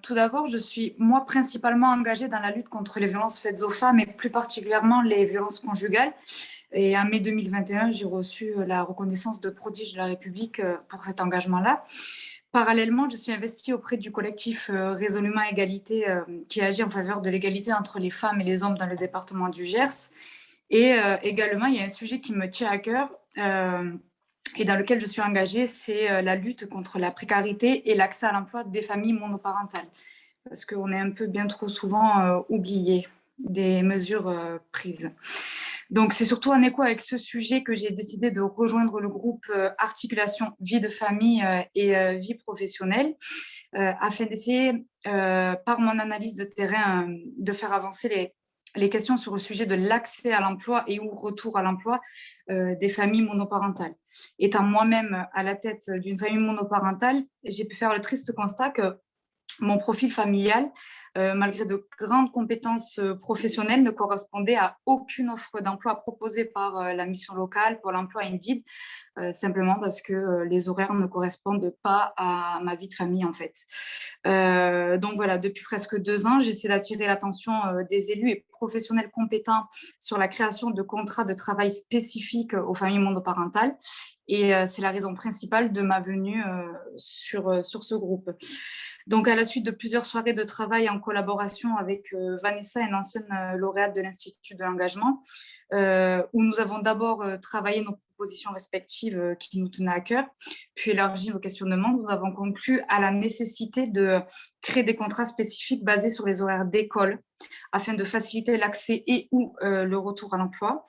Tout d'abord, je suis, moi, principalement engagée dans la lutte contre les violences faites aux femmes et plus particulièrement les violences conjugales. Et en mai 2021, j'ai reçu la reconnaissance de prodige de la République pour cet engagement-là. Parallèlement, je suis investie auprès du collectif Résolument Égalité qui agit en faveur de l'égalité entre les femmes et les hommes dans le département du Gers. Et également, il y a un sujet qui me tient à cœur et dans lequel je suis engagée, c'est la lutte contre la précarité et l'accès à l'emploi des familles monoparentales. Parce qu'on est un peu bien trop souvent oublié des mesures prises. Donc, c'est surtout en écho avec ce sujet que j'ai décidé de rejoindre le groupe Articulation vie de famille et vie professionnelle afin d'essayer, par mon analyse de terrain, de faire avancer les questions sur le sujet de l'accès à l'emploi et ou retour à l'emploi des familles monoparentales. Étant moi-même à la tête d'une famille monoparentale, j'ai pu faire le triste constat que mon profil familial, malgré de grandes compétences professionnelles, ne correspondait à aucune offre d'emploi proposée par la mission locale pour l'emploi Indeed, simplement parce que les horaires ne correspondent pas à ma vie de famille en fait. Donc voilà, depuis presque 2 ans, j'essaie d'attirer l'attention des élus et professionnels compétents sur la création de contrats de travail spécifiques aux familles monoparentales. Et c'est la raison principale de ma venue sur ce groupe. Donc, à la suite de plusieurs soirées de travail en collaboration avec Vanessa, une ancienne lauréate de l'Institut de l'engagement, où nous avons d'abord travaillé nos propositions respectives qui nous tenaient à cœur, puis élargi nos questionnements, nous avons conclu à la nécessité de créer des contrats spécifiques basés sur les horaires d'école afin de faciliter l'accès et ou le retour à l'emploi.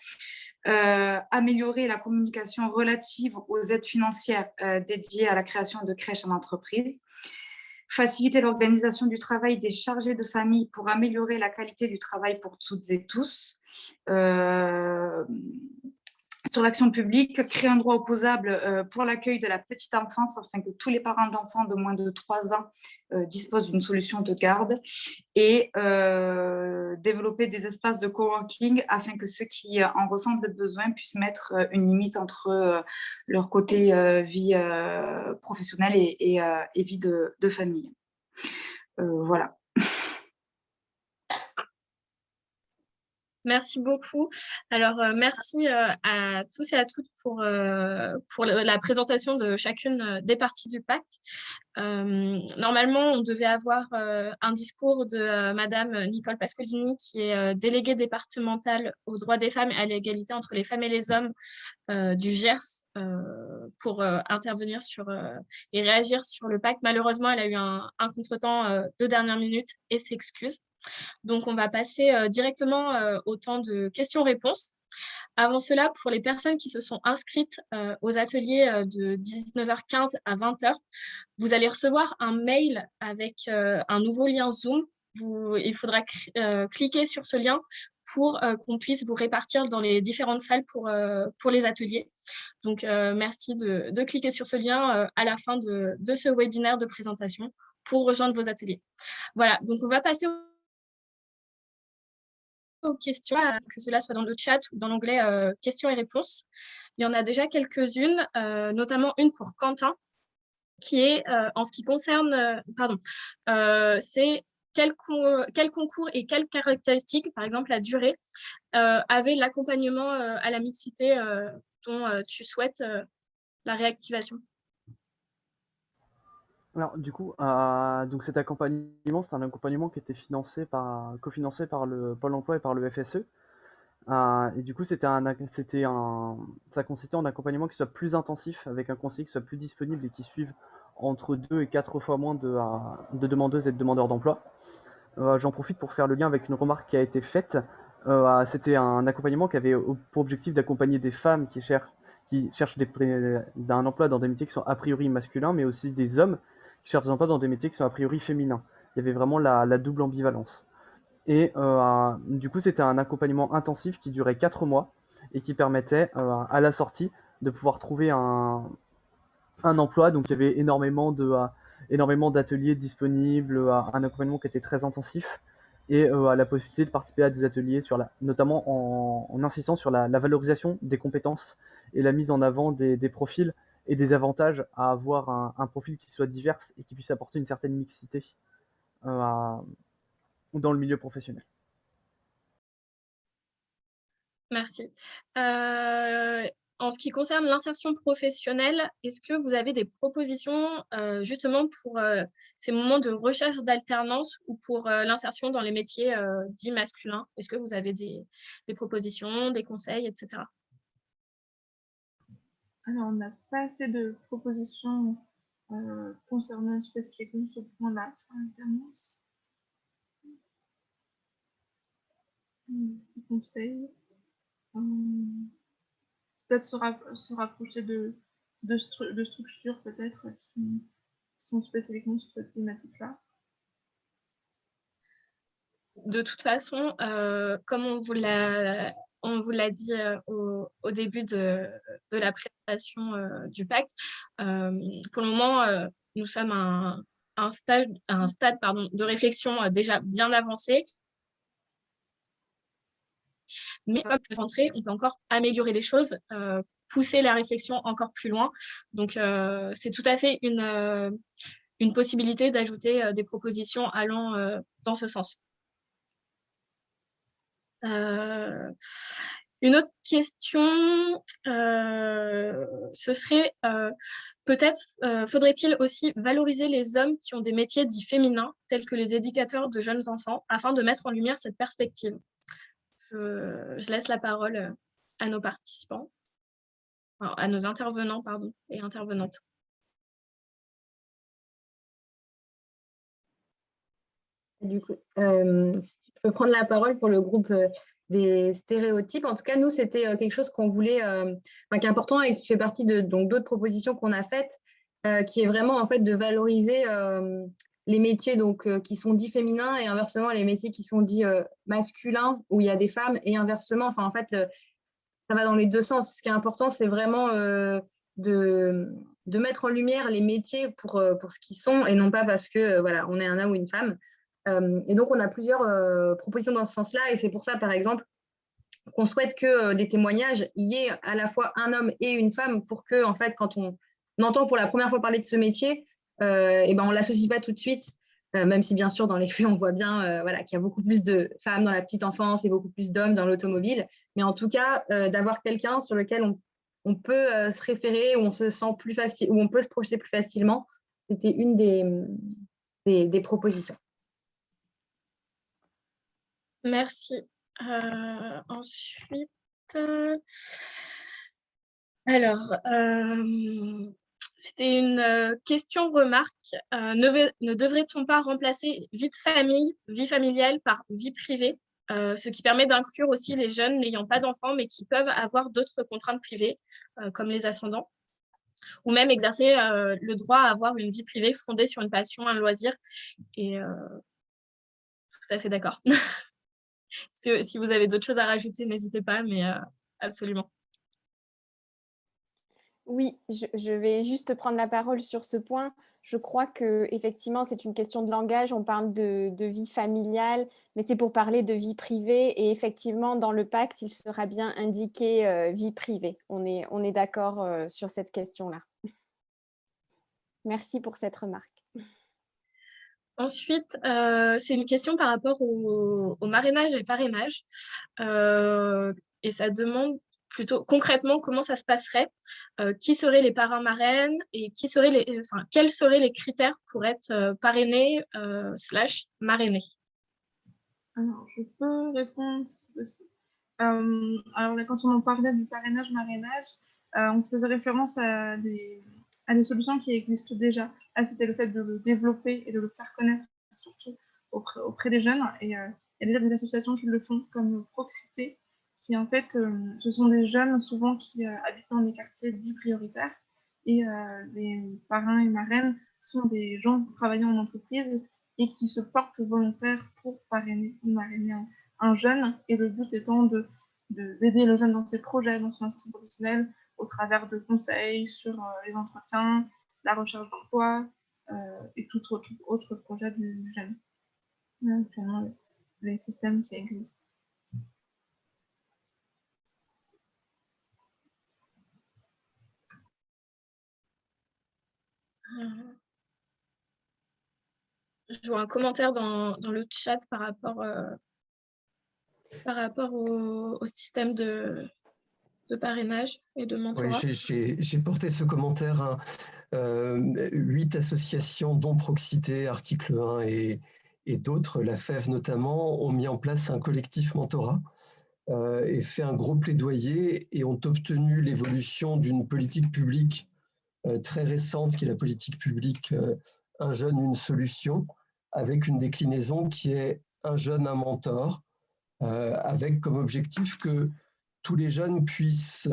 Améliorer la communication relative aux aides financières dédiées à la création de crèches en entreprise, faciliter l'organisation du travail des chargés de famille pour améliorer la qualité du travail pour toutes et tous. Sur l'action publique, créer un droit opposable pour l'accueil de la petite enfance afin que tous les parents d'enfants de moins de 3 ans disposent d'une solution de garde et développer des espaces de coworking afin que ceux qui en ressentent le besoin puissent mettre une limite entre leur côté vie professionnelle et vie de famille. Voilà. Merci beaucoup. Alors, merci à tous et à toutes pour la présentation de chacune des parties du pacte. Normalement, on devait avoir un discours de Madame Nicole Pascolini, qui est déléguée départementale aux droits des femmes et à l'égalité entre les femmes et les hommes du Gers, pour intervenir et réagir sur le pacte. Malheureusement, elle a eu un contretemps de dernière minute et s'excuse. Donc, on va passer directement au temps de questions-réponses. Avant cela, pour les personnes qui se sont inscrites aux ateliers de 19h15 à 20h, vous allez recevoir un mail avec un nouveau lien Zoom. Il faudra cliquer sur ce lien pour qu'on puisse vous répartir dans les différentes salles pour les ateliers. Donc, merci de cliquer sur ce lien à la fin de ce webinaire de présentation pour rejoindre vos ateliers. Voilà, donc on va passer aux questions, que cela soit dans le chat ou dans l'onglet questions et réponses. Il y en a déjà quelques-unes, notamment une pour Quentin, qui est en ce qui concerne, c'est quel concours et quelles caractéristiques, par exemple la durée, avait l'accompagnement à la mixité dont tu souhaites la réactivation. Alors, du coup, donc cet accompagnement, c'est un accompagnement qui était cofinancé par le Pôle emploi et par le FSE. Et du coup, ça consistait en un accompagnement qui soit plus intensif, avec un conseiller qui soit plus disponible et qui suive entre 2 et 4 fois moins de demandeuses et de demandeurs d'emploi. J'en profite pour faire le lien avec une remarque qui a été faite. C'était un accompagnement qui avait pour objectif d'accompagner des femmes qui cherchent un emploi dans des métiers qui sont a priori masculins, mais aussi des hommes qui cherchent des emplois dans des métiers qui sont a priori féminins. Il y avait vraiment la double ambivalence. Et du coup, c'était un accompagnement intensif qui durait 4 mois et qui permettait à la sortie de pouvoir trouver un emploi. Donc il y avait énormément d'ateliers disponibles, un accompagnement qui était très intensif et la possibilité de participer à des ateliers notamment en insistant sur la valorisation des compétences et la mise en avant des profils et des avantages à avoir un profil qui soit divers et qui puisse apporter une certaine mixité dans le milieu professionnel. Merci. En ce qui concerne l'insertion professionnelle, est-ce que vous avez des propositions justement pour ces moments de recherche d'alternance ou pour l'insertion dans les métiers dits masculins? Est-ce que vous avez des propositions, des conseils, etc. Alors, on n'a pas fait de propositions concernant spécifiquement ce point-là sur l'alternance. Conseils. Peut-être se rapprocher de structures peut-être qui sont spécifiquement sur cette thématique-là. De toute façon, comme on vous l'a dit au début de la présentation du pacte, pour le moment, nous sommes à un stade de réflexion déjà bien avancé. Mais comme on peut encore améliorer les choses, pousser la réflexion encore plus loin. Donc, c'est tout à fait une possibilité d'ajouter des propositions allant dans ce sens. Une autre question, ce serait peut-être faudrait-il aussi valoriser les hommes qui ont des métiers dits féminins, tels que les éducateurs de jeunes enfants, afin de mettre en lumière cette perspective. Je laisse la parole à nos participants, enfin, à nos intervenants et intervenantes. Du coup, je peux prendre la parole pour le groupe des stéréotypes. En tout cas, nous, c'était quelque chose qu'on voulait, qui est important et qui fait partie de d'autres propositions qu'on a faites, qui est vraiment en fait de valoriser les métiers qui sont dits féminins et inversement les métiers qui sont dits masculins où il y a des femmes et inversement. Enfin, en fait, ça va dans les deux sens. Ce qui est important, c'est vraiment de mettre en lumière les métiers pour ce qu'ils sont et non pas parce que voilà, on est un homme ou une femme. Et donc, on a plusieurs propositions dans ce sens-là et c'est pour ça, par exemple, qu'on souhaite que des témoignages, il y ait à la fois un homme et une femme pour que, en fait, quand on entend pour la première fois parler de ce métier, et ben, on ne l'associe pas tout de suite, même si bien sûr, dans les faits, on voit bien voilà, qu'il y a beaucoup plus de femmes dans la petite enfance et beaucoup plus d'hommes dans l'automobile. Mais en tout cas, d'avoir quelqu'un sur lequel on peut se référer, où on se sent plus facile, où on peut se projeter plus facilement, c'était une des propositions. Merci. Ensuite, alors, c'était une question-remarque. Ne devrait-on pas remplacer vie de famille, vie familiale par vie privée, ce qui permet d'inclure aussi les jeunes n'ayant pas d'enfants, mais qui peuvent avoir d'autres contraintes privées, comme les ascendants, ou même exercer le droit à avoir une vie privée fondée sur une passion, un loisir. Et tout à fait d'accord. Parce que si vous avez d'autres choses à rajouter, n'hésitez pas, mais absolument. Oui, je vais juste prendre la parole sur ce point. Je crois qu'effectivement, c'est une question de langage. On parle de vie familiale, mais c'est pour parler de vie privée. Et effectivement, dans le pacte, il sera bien indiqué vie privée. On est d'accord sur cette question-là. Merci pour cette remarque. Ensuite, c'est une question par rapport au marrainage et parrainage. Et ça demande plutôt concrètement comment ça se passerait, qui seraient les parrains marraines et quels seraient les critères pour être parrainé / marrainé. Alors, je peux répondre si c'est possible. Alors là, quand on en parlait du parrainage-marrainage, on faisait référence à des à des solutions qui existent déjà. Là, c'était le fait de le développer et de le faire connaître, surtout auprès des jeunes. Et il y a déjà des associations qui le font, comme Proxité, qui en fait, ce sont des jeunes souvent qui habitent dans des quartiers dits prioritaires. Et les parrains et marraines sont des gens travaillant en entreprise et qui se portent volontaires pour parrainer ou marrainer un jeune. Et le but étant d'aider le jeune dans ses projets, dans son institut professionnel, au travers de conseils sur les entretiens, la recherche d'emploi et tout autre projet du jeune. Actuellement, les systèmes qui existent. Je vois un commentaire dans le chat par rapport au système de parrainage et de mentorat. Oui, j'ai porté ce commentaire. Hein. 8 associations, dont Proxité, Article 1 et d'autres, la FEV notamment, ont mis en place un collectif mentorat et fait un gros plaidoyer et ont obtenu l'évolution d'une politique publique très récente, qui est la politique publique Un jeune, une solution, avec une déclinaison qui est un jeune, un mentor, avec comme objectif que tous les jeunes puissent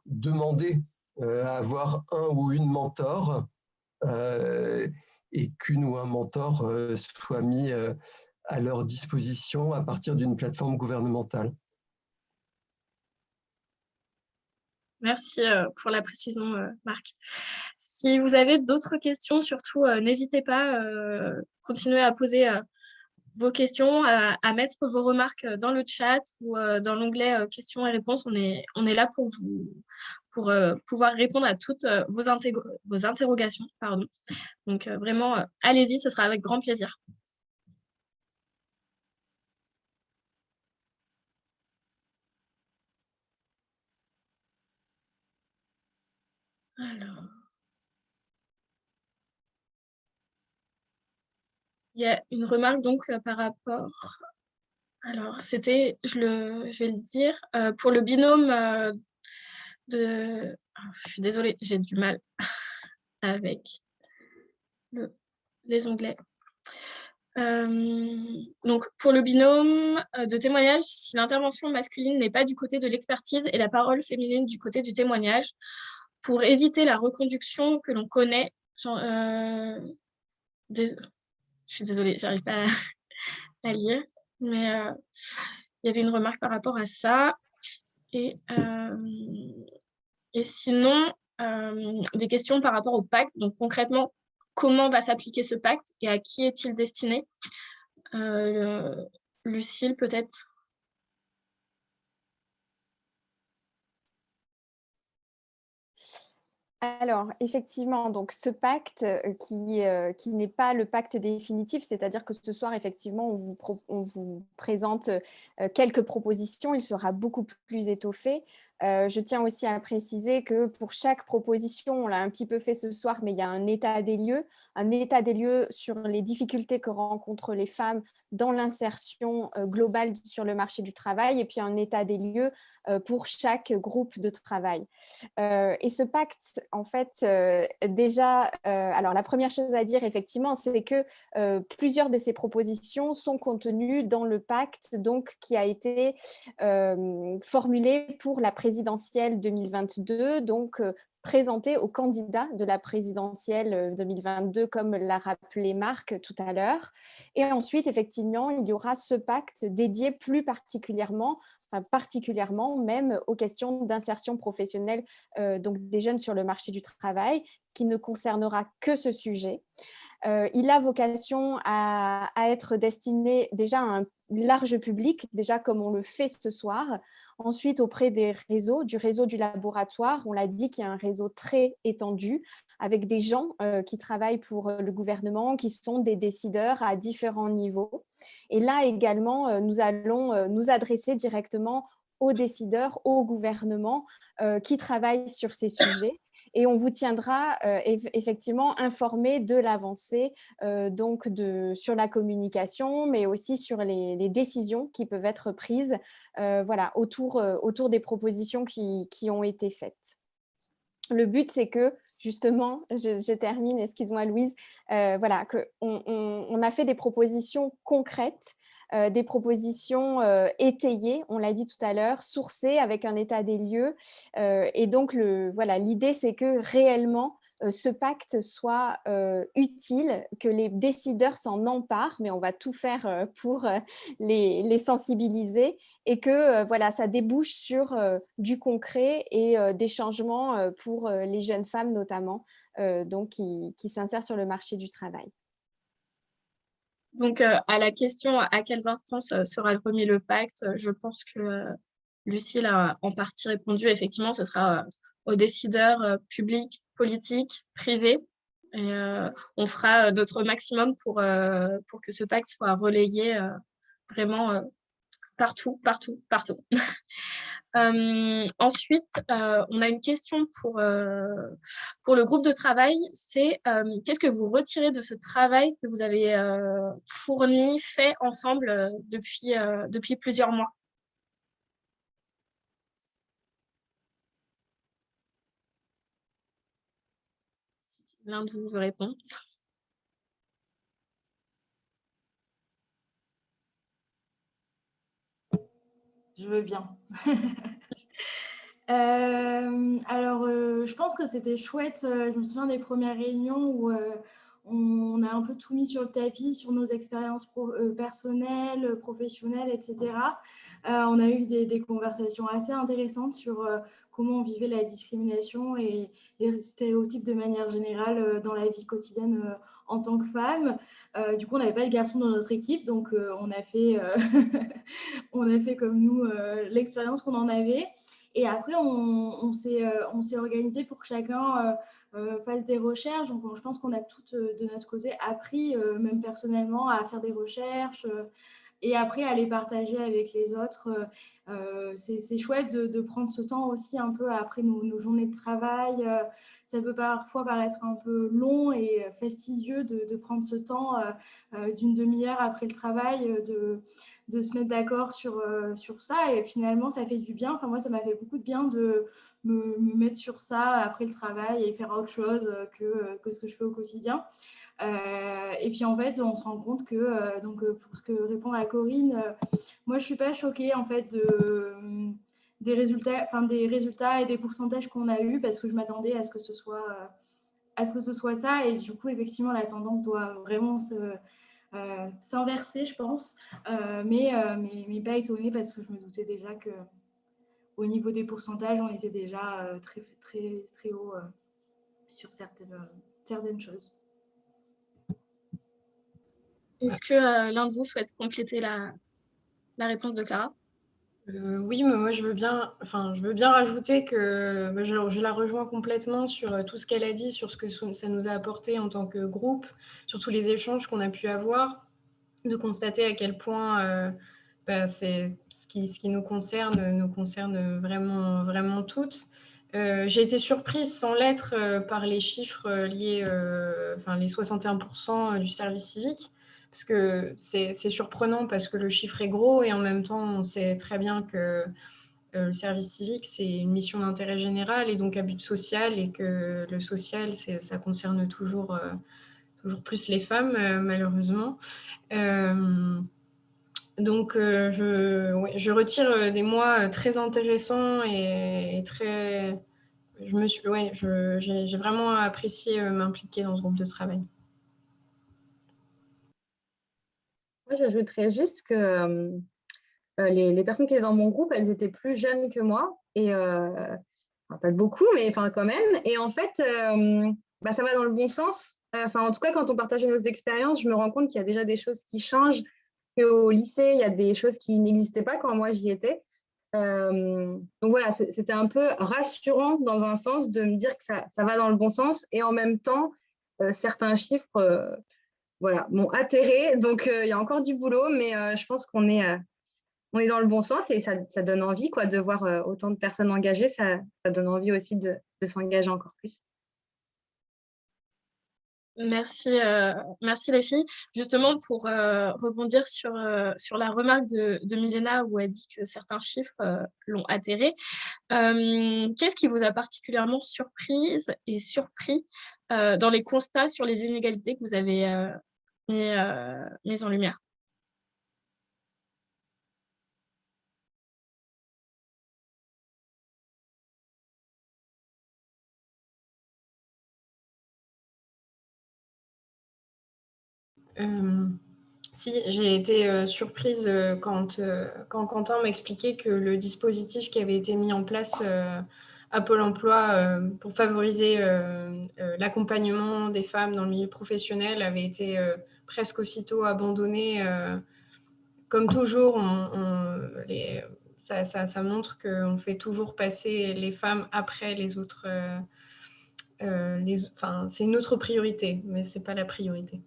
demander à avoir un ou une mentor et qu'une ou un mentor soit mis à leur disposition à partir d'une plateforme gouvernementale. Merci pour la précision, Marc. Si vous avez d'autres questions, surtout, n'hésitez pas, continuez à poser vos questions, à mettre vos remarques dans le chat ou dans l'onglet questions et réponses. On est là pour pouvoir répondre à toutes vos interrogations. Pardon. Donc vraiment, allez-y, ce sera avec grand plaisir. Alors, il y a une remarque donc par rapport. Alors, c'était, je vais le dire, pour le binôme de. Je suis désolée, j'ai du mal avec les onglets. Donc, pour le binôme de témoignage, si l'intervention masculine n'est pas du côté de l'expertise et la parole féminine du côté du témoignage, pour éviter la reconduction que l'on connaît, je suis désolée, j'arrive pas à lire, mais il y avait une remarque par rapport à ça. Et sinon, des questions par rapport au pacte. Donc, concrètement, comment va s'appliquer ce pacte et à qui est-il destiné? Lucile, peut-être? Alors, effectivement, donc ce pacte qui n'est pas le pacte définitif, c'est-à-dire que ce soir, effectivement, on vous présente quelques propositions, il sera beaucoup plus étoffé. Je tiens aussi à préciser que pour chaque proposition, on l'a un petit peu fait ce soir, mais il y a un état des lieux sur les difficultés que rencontrent les femmes dans l'insertion globale sur le marché du travail, et puis un état des lieux pour chaque groupe de travail. Et ce pacte, en fait, déjà, alors la première chose à dire, effectivement, c'est que plusieurs de ces propositions sont contenues dans le pacte donc, qui a été formulé pour la présidentielle 2022, donc présenté aux candidats de la présidentielle 2022, comme l'a rappelé Marc tout à l'heure. Et ensuite, effectivement, il y aura ce pacte dédié plus particulièrement même aux questions d'insertion professionnelle donc des jeunes sur le marché du travail, qui ne concernera que ce sujet. Il a vocation à être destiné déjà à un large public, déjà comme on le fait ce soir. Ensuite, auprès du réseau du laboratoire, on l'a dit qu'il y a un réseau très étendu avec des gens qui travaillent pour le gouvernement, qui sont des décideurs à différents niveaux. Et là également, nous allons nous adresser directement aux décideurs, au gouvernement qui travaillent sur ces sujets. Et on vous tiendra effectivement informé de l'avancée donc sur la communication, mais aussi sur les décisions qui peuvent être prises voilà, autour des propositions qui ont été faites. le but, c'est que, justement, je termine, excuse-moi Louise, voilà, on a fait des propositions concrètes, des propositions étayées, on l'a dit tout à l'heure, sourcées avec un état des lieux. Et donc, voilà, l'idée, c'est que réellement, ce pacte soit utile, que les décideurs s'en emparent, mais on va tout faire pour les sensibiliser et que voilà, ça débouche sur du concret et des changements pour les jeunes femmes notamment, donc qui s'insèrent sur le marché du travail. Donc, à la question à quelles instances sera remis le pacte, je pense que Lucille a en partie répondu. Effectivement, ce sera aux décideurs publics, politiques, privés. Et on fera notre maximum pour que ce pacte soit relayé vraiment partout, partout, partout. Ensuite, on a une question pour le groupe de travail. C'est qu'est-ce que vous retirez de ce travail que vous avez fourni, fait ensemble depuis plusieurs mois? Si l'un de vous veut répondre. Je veux bien. Alors, je pense que c'était chouette. Je me souviens des premières réunions où on a un peu tout mis sur le tapis, sur nos expériences personnelles, professionnelles, etc. On a eu des conversations assez intéressantes sur comment on vivait la discrimination et les stéréotypes de manière générale dans la vie quotidienne en tant que femme. Du coup, on n'avait pas de garçons dans notre équipe, donc on a fait comme nous l'expérience qu'on en avait. Et après, on s'est organisé pour que chacun fasse des recherches. Donc, je pense qu'on a toutes, de notre côté, appris, même personnellement, à faire des recherches et après à les partager avec les autres. C'est chouette de prendre ce temps aussi un peu après nos journées de travail. Ça peut parfois paraître un peu long et fastidieux de prendre ce temps d'une demi-heure après le travail, de se mettre d'accord sur ça. Et finalement, ça fait du bien. Enfin, moi, ça m'a fait beaucoup de bien de me mettre sur ça après le travail et faire autre chose que ce que je fais au quotidien. Et puis en fait, on se rend compte que, pour ce que répond à Corinne, moi je ne suis pas choquée en fait des résultats et des pourcentages qu'on a eus parce que je m'attendais à ce que ce soit ça. Et du coup, effectivement, la tendance doit vraiment s'inverser, je pense, mais pas étonnée parce que je me doutais déjà que au niveau des pourcentages, on était déjà très, très, très haut sur certaines choses. Est-ce que l'un de vous souhaite compléter la réponse de Clara? Oui, mais moi je veux bien rajouter que je la rejoins complètement sur tout ce qu'elle a dit, sur ce que ça nous a apporté en tant que groupe, sur tous les échanges qu'on a pu avoir, de constater à quel point c'est ce qui nous concerne vraiment, vraiment toutes. J'ai été surprise sans l'être par les chiffres liés, les 61% du service civique, parce que c'est surprenant parce que le chiffre est gros et en même temps, on sait très bien que le service civique, c'est une mission d'intérêt général et donc à but social et que le social, ça concerne toujours plus les femmes, malheureusement. Donc, je retire des mois très intéressants et très... j'ai vraiment apprécié m'impliquer dans ce groupe de travail. Moi, j'ajouterais juste que les personnes qui étaient dans mon groupe, elles étaient plus jeunes que moi, et pas beaucoup, mais quand même. Et en fait, ça va dans le bon sens. En tout cas, quand on partageait nos expériences, je me rends compte qu'il y a déjà des choses qui changent, qu'au lycée, il y a des choses qui n'existaient pas quand moi j'y étais. Donc voilà, c'était un peu rassurant dans un sens de me dire que ça va dans le bon sens, et en même temps, certains chiffres m'ont atterré. Donc il y a encore du boulot, mais je pense qu'on est dans le bon sens et ça donne envie de voir autant de personnes engagées. Ça donne envie aussi de s'engager encore plus. Merci les filles. Justement, pour rebondir sur la remarque de Milena où elle dit que certains chiffres l'ont atterré, qu'est-ce qui vous a particulièrement surprise et surpris dans les constats sur les inégalités que vous avez mis en lumière? Si, j'ai été surprise quand Quentin m'expliquait que le dispositif qui avait été mis en place à Pôle emploi pour favoriser l'accompagnement des femmes dans le milieu professionnel avait été presque aussitôt abandonné. Comme toujours, ça montre qu'on fait toujours passer les femmes après les autres. C'est une autre priorité, mais ce n'est pas la priorité.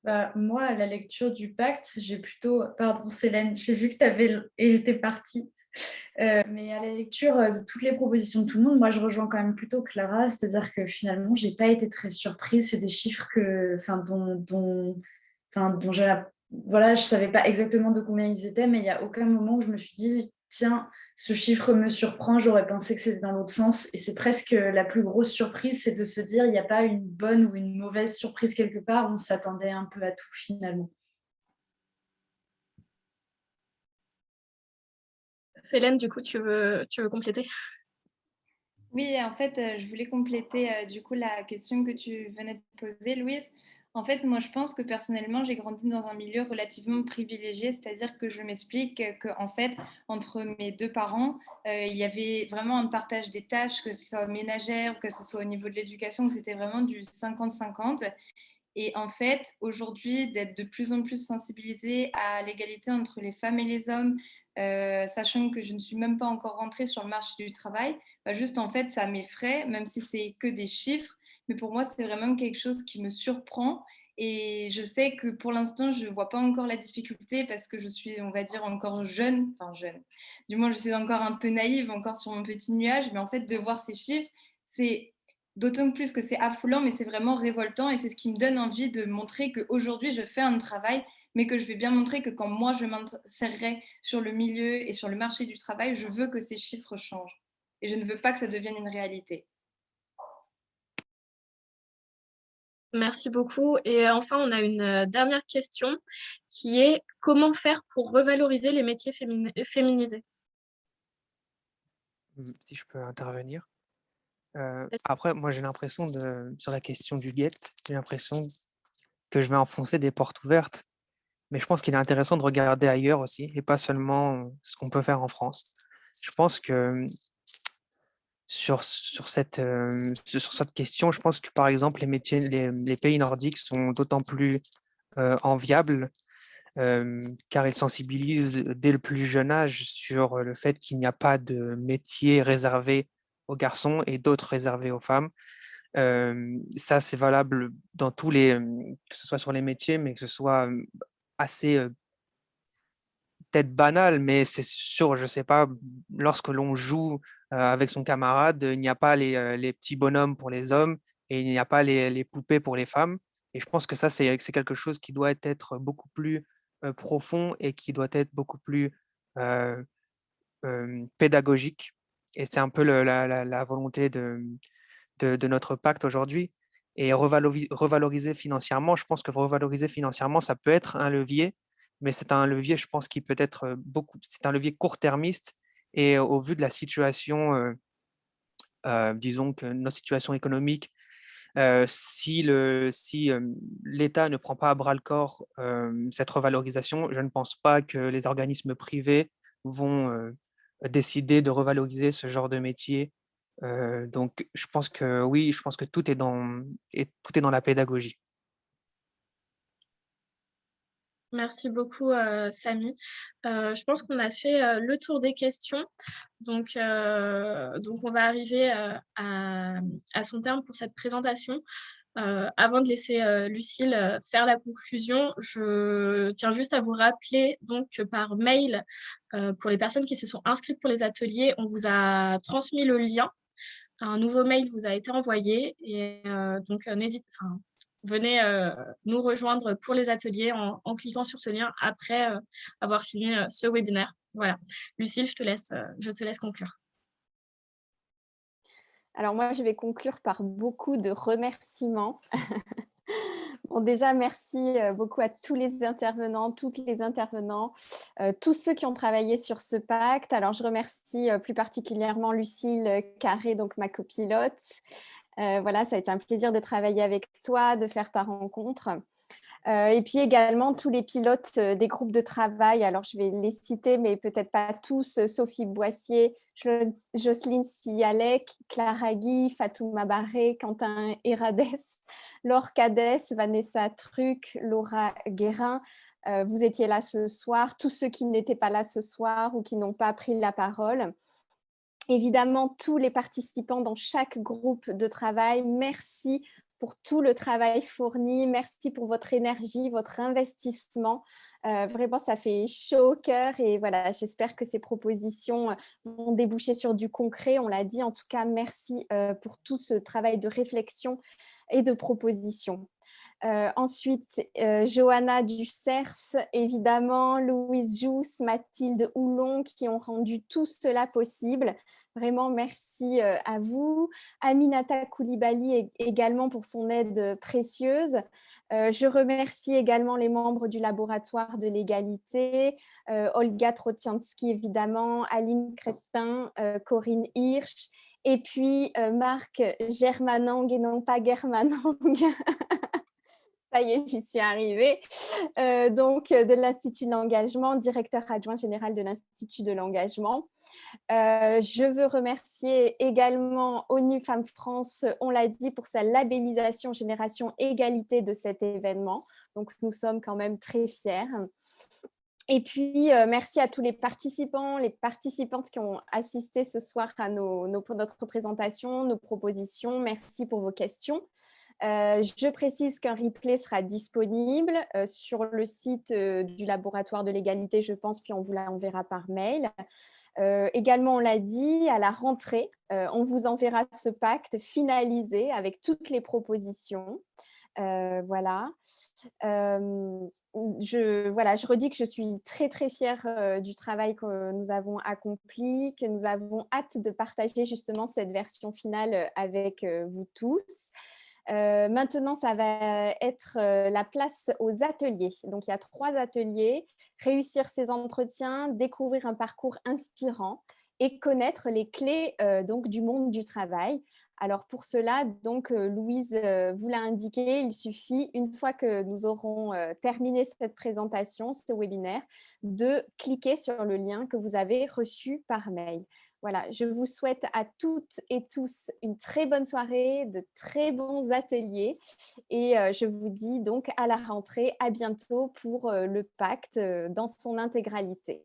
Bah, moi, à la lecture du pacte, j'ai plutôt... Pardon, Célène, j'ai vu que tu avais... Et j'étais partie. Mais à la lecture de toutes les propositions de tout le monde, moi, je rejoins quand même plutôt Clara, c'est-à-dire que finalement, je n'ai pas été très surprise. C'est des chiffres dont voilà, je ne savais pas exactement de combien ils étaient, mais il n'y a aucun moment où je me suis dit, tiens, ce chiffre me surprend, j'aurais pensé que c'était dans l'autre sens. Et c'est presque la plus grosse surprise, c'est de se dire, il n'y a pas une bonne ou une mauvaise surprise quelque part, on s'attendait un peu à tout finalement. Célène, du coup, tu veux compléter? Oui, en fait, je voulais compléter du coup la question que tu venais de poser, Louise. En fait, moi, je pense que personnellement, j'ai grandi dans un milieu relativement privilégié, c'est-à-dire que je m'explique qu'en fait, entre mes deux parents, il y avait vraiment un partage des tâches, que ce soit ménagère, que ce soit au niveau de l'éducation, c'était vraiment du 50-50. Et en fait, aujourd'hui, d'être de plus en plus sensibilisée à l'égalité entre les femmes et les hommes, sachant que je ne suis même pas encore rentrée sur le marché du travail, bah juste en fait, ça m'effraie, même si c'est que des chiffres. Mais pour moi, c'est vraiment quelque chose qui me surprend. Et je sais que pour l'instant, je ne vois pas encore la difficulté parce que je suis, on va dire, encore jeune. Enfin, jeune. Du moins, je suis encore un peu naïve, encore sur mon petit nuage. Mais en fait, de voir ces chiffres, c'est d'autant plus que c'est affolant, mais c'est vraiment révoltant. Et c'est ce qui me donne envie de montrer qu'aujourd'hui, je fais un travail, mais que je vais bien montrer que quand moi, je m'insérerai sur le milieu et sur le marché du travail, je veux que ces chiffres changent. Et je ne veux pas que ça devienne une réalité. Merci beaucoup. Et enfin, on a une dernière question qui est comment faire pour revaloriser les métiers féminisés? Si je peux intervenir. Après, moi, j'ai l'impression sur la question du GET, j'ai l'impression que je vais enfoncer des portes ouvertes. Mais je pense qu'il est intéressant de regarder ailleurs aussi, et pas seulement ce qu'on peut faire en France. Je pense que sur cette question, je pense que par exemple, les pays nordiques sont d'autant plus enviables car ils sensibilisent dès le plus jeune âge sur le fait qu'il n'y a pas de métier réservé aux garçons et d'autres réservés aux femmes. Ça, c'est valable dans tous que ce soit sur les métiers, mais que ce soit assez peut-être banal, mais c'est sûr, je sais pas, lorsque l'on joue avec son camarade, il n'y a pas les petits bonhommes pour les hommes et il n'y a pas les poupées pour les femmes. Et je pense que ça, c'est quelque chose qui doit être beaucoup plus profond et qui doit être beaucoup plus euh, pédagogique. Et c'est un peu la volonté de notre pacte aujourd'hui. Et revaloriser financièrement, je pense que revaloriser financièrement, ça peut être un levier, mais c'est un levier, je pense, qui peut être c'est un levier court-termiste. Et au vu de la situation, disons que notre situation économique, si l'État ne prend pas à bras le corps cette revalorisation, je ne pense pas que les organismes privés vont décider de revaloriser ce genre de métier. Donc, je pense que oui, je pense que tout est dans la pédagogie. Merci beaucoup, Samy. Je pense qu'on a fait le tour des questions. Donc on va arriver à son terme pour cette présentation. Avant de laisser Lucille faire la conclusion, je tiens juste à vous rappeler donc que par mail, pour les personnes qui se sont inscrites pour les ateliers, on vous a transmis le lien. Un nouveau mail vous a été envoyé et donc venez nous rejoindre pour les ateliers en cliquant sur ce lien après avoir fini ce webinaire. Voilà. Lucille, je te laisse conclure. Alors moi, je vais conclure par beaucoup de remerciements. Bon, déjà, merci beaucoup à tous les intervenants, toutes les intervenants, tous ceux qui ont travaillé sur ce pacte. Alors, je remercie plus particulièrement Lucille Carré, donc ma copilote. Voilà, ça a été un plaisir de travailler avec toi, de faire ta rencontre. Et puis également tous les pilotes des groupes de travail. Alors, je vais les citer, mais peut-être pas tous. Sophie Boissier, Jocelyne Sialek, Clara Guy, Fatouma Barré, Quentin Hérades, Laure Cadès, Vanessa Truc, Laura Guérin. Vous étiez là ce soir. Tous ceux qui n'étaient pas là ce soir ou qui n'ont pas pris la parole. Évidemment, tous les participants dans chaque groupe de travail, merci pour tout le travail fourni. Merci pour votre énergie, votre investissement. Vraiment, ça fait chaud au cœur et voilà, j'espère que ces propositions vont déboucher sur du concret. On l'a dit, en tout cas, merci pour tout ce travail de réflexion et de proposition. Ensuite, Johanna Ducerf, évidemment, Louise Jousse, Mathilde Houlon qui ont rendu tout cela possible. Vraiment, merci à vous. Aminata Koulibaly également pour son aide précieuse. Je remercie également les membres du laboratoire de l'égalité, Olga Trotiansky évidemment, Aline Crespin, Corinne Hirsch, et puis Marc Germanang et non pas Germanang. Ça y est, j'y suis arrivée. Donc, de l'Institut de l'engagement, directeur adjoint général de l'Institut de l'engagement. Je veux remercier également ONU Femmes France, on l'a dit, pour sa labellisation Génération Égalité de cet événement. Donc, nous sommes quand même très fiers. Et puis, merci à tous les participants, les participantes qui ont assisté ce soir à notre présentation, nos propositions. Merci pour vos questions. Je précise qu'un replay sera disponible sur le site du laboratoire de l'égalité, je pense, puis on vous l'enverra par mail. Également, on l'a dit, à la rentrée, on vous enverra ce pacte finalisé avec toutes les propositions. Voilà. Je redis que je suis très, très fière du travail que nous avons accompli, que nous avons hâte de partager justement cette version finale avec vous tous. Maintenant, ça va être la place aux ateliers. Donc, il y a 3 ateliers. Réussir ses entretiens, découvrir un parcours inspirant et connaître les clés donc, du monde du travail. Alors, pour cela, donc, Louise vous l'a indiqué, il suffit, une fois que nous aurons terminé cette présentation, ce webinaire, de cliquer sur le lien que vous avez reçu par mail. Voilà, je vous souhaite à toutes et tous une très bonne soirée, de très bons ateliers et je vous dis donc à la rentrée, à bientôt pour le pacte dans son intégralité.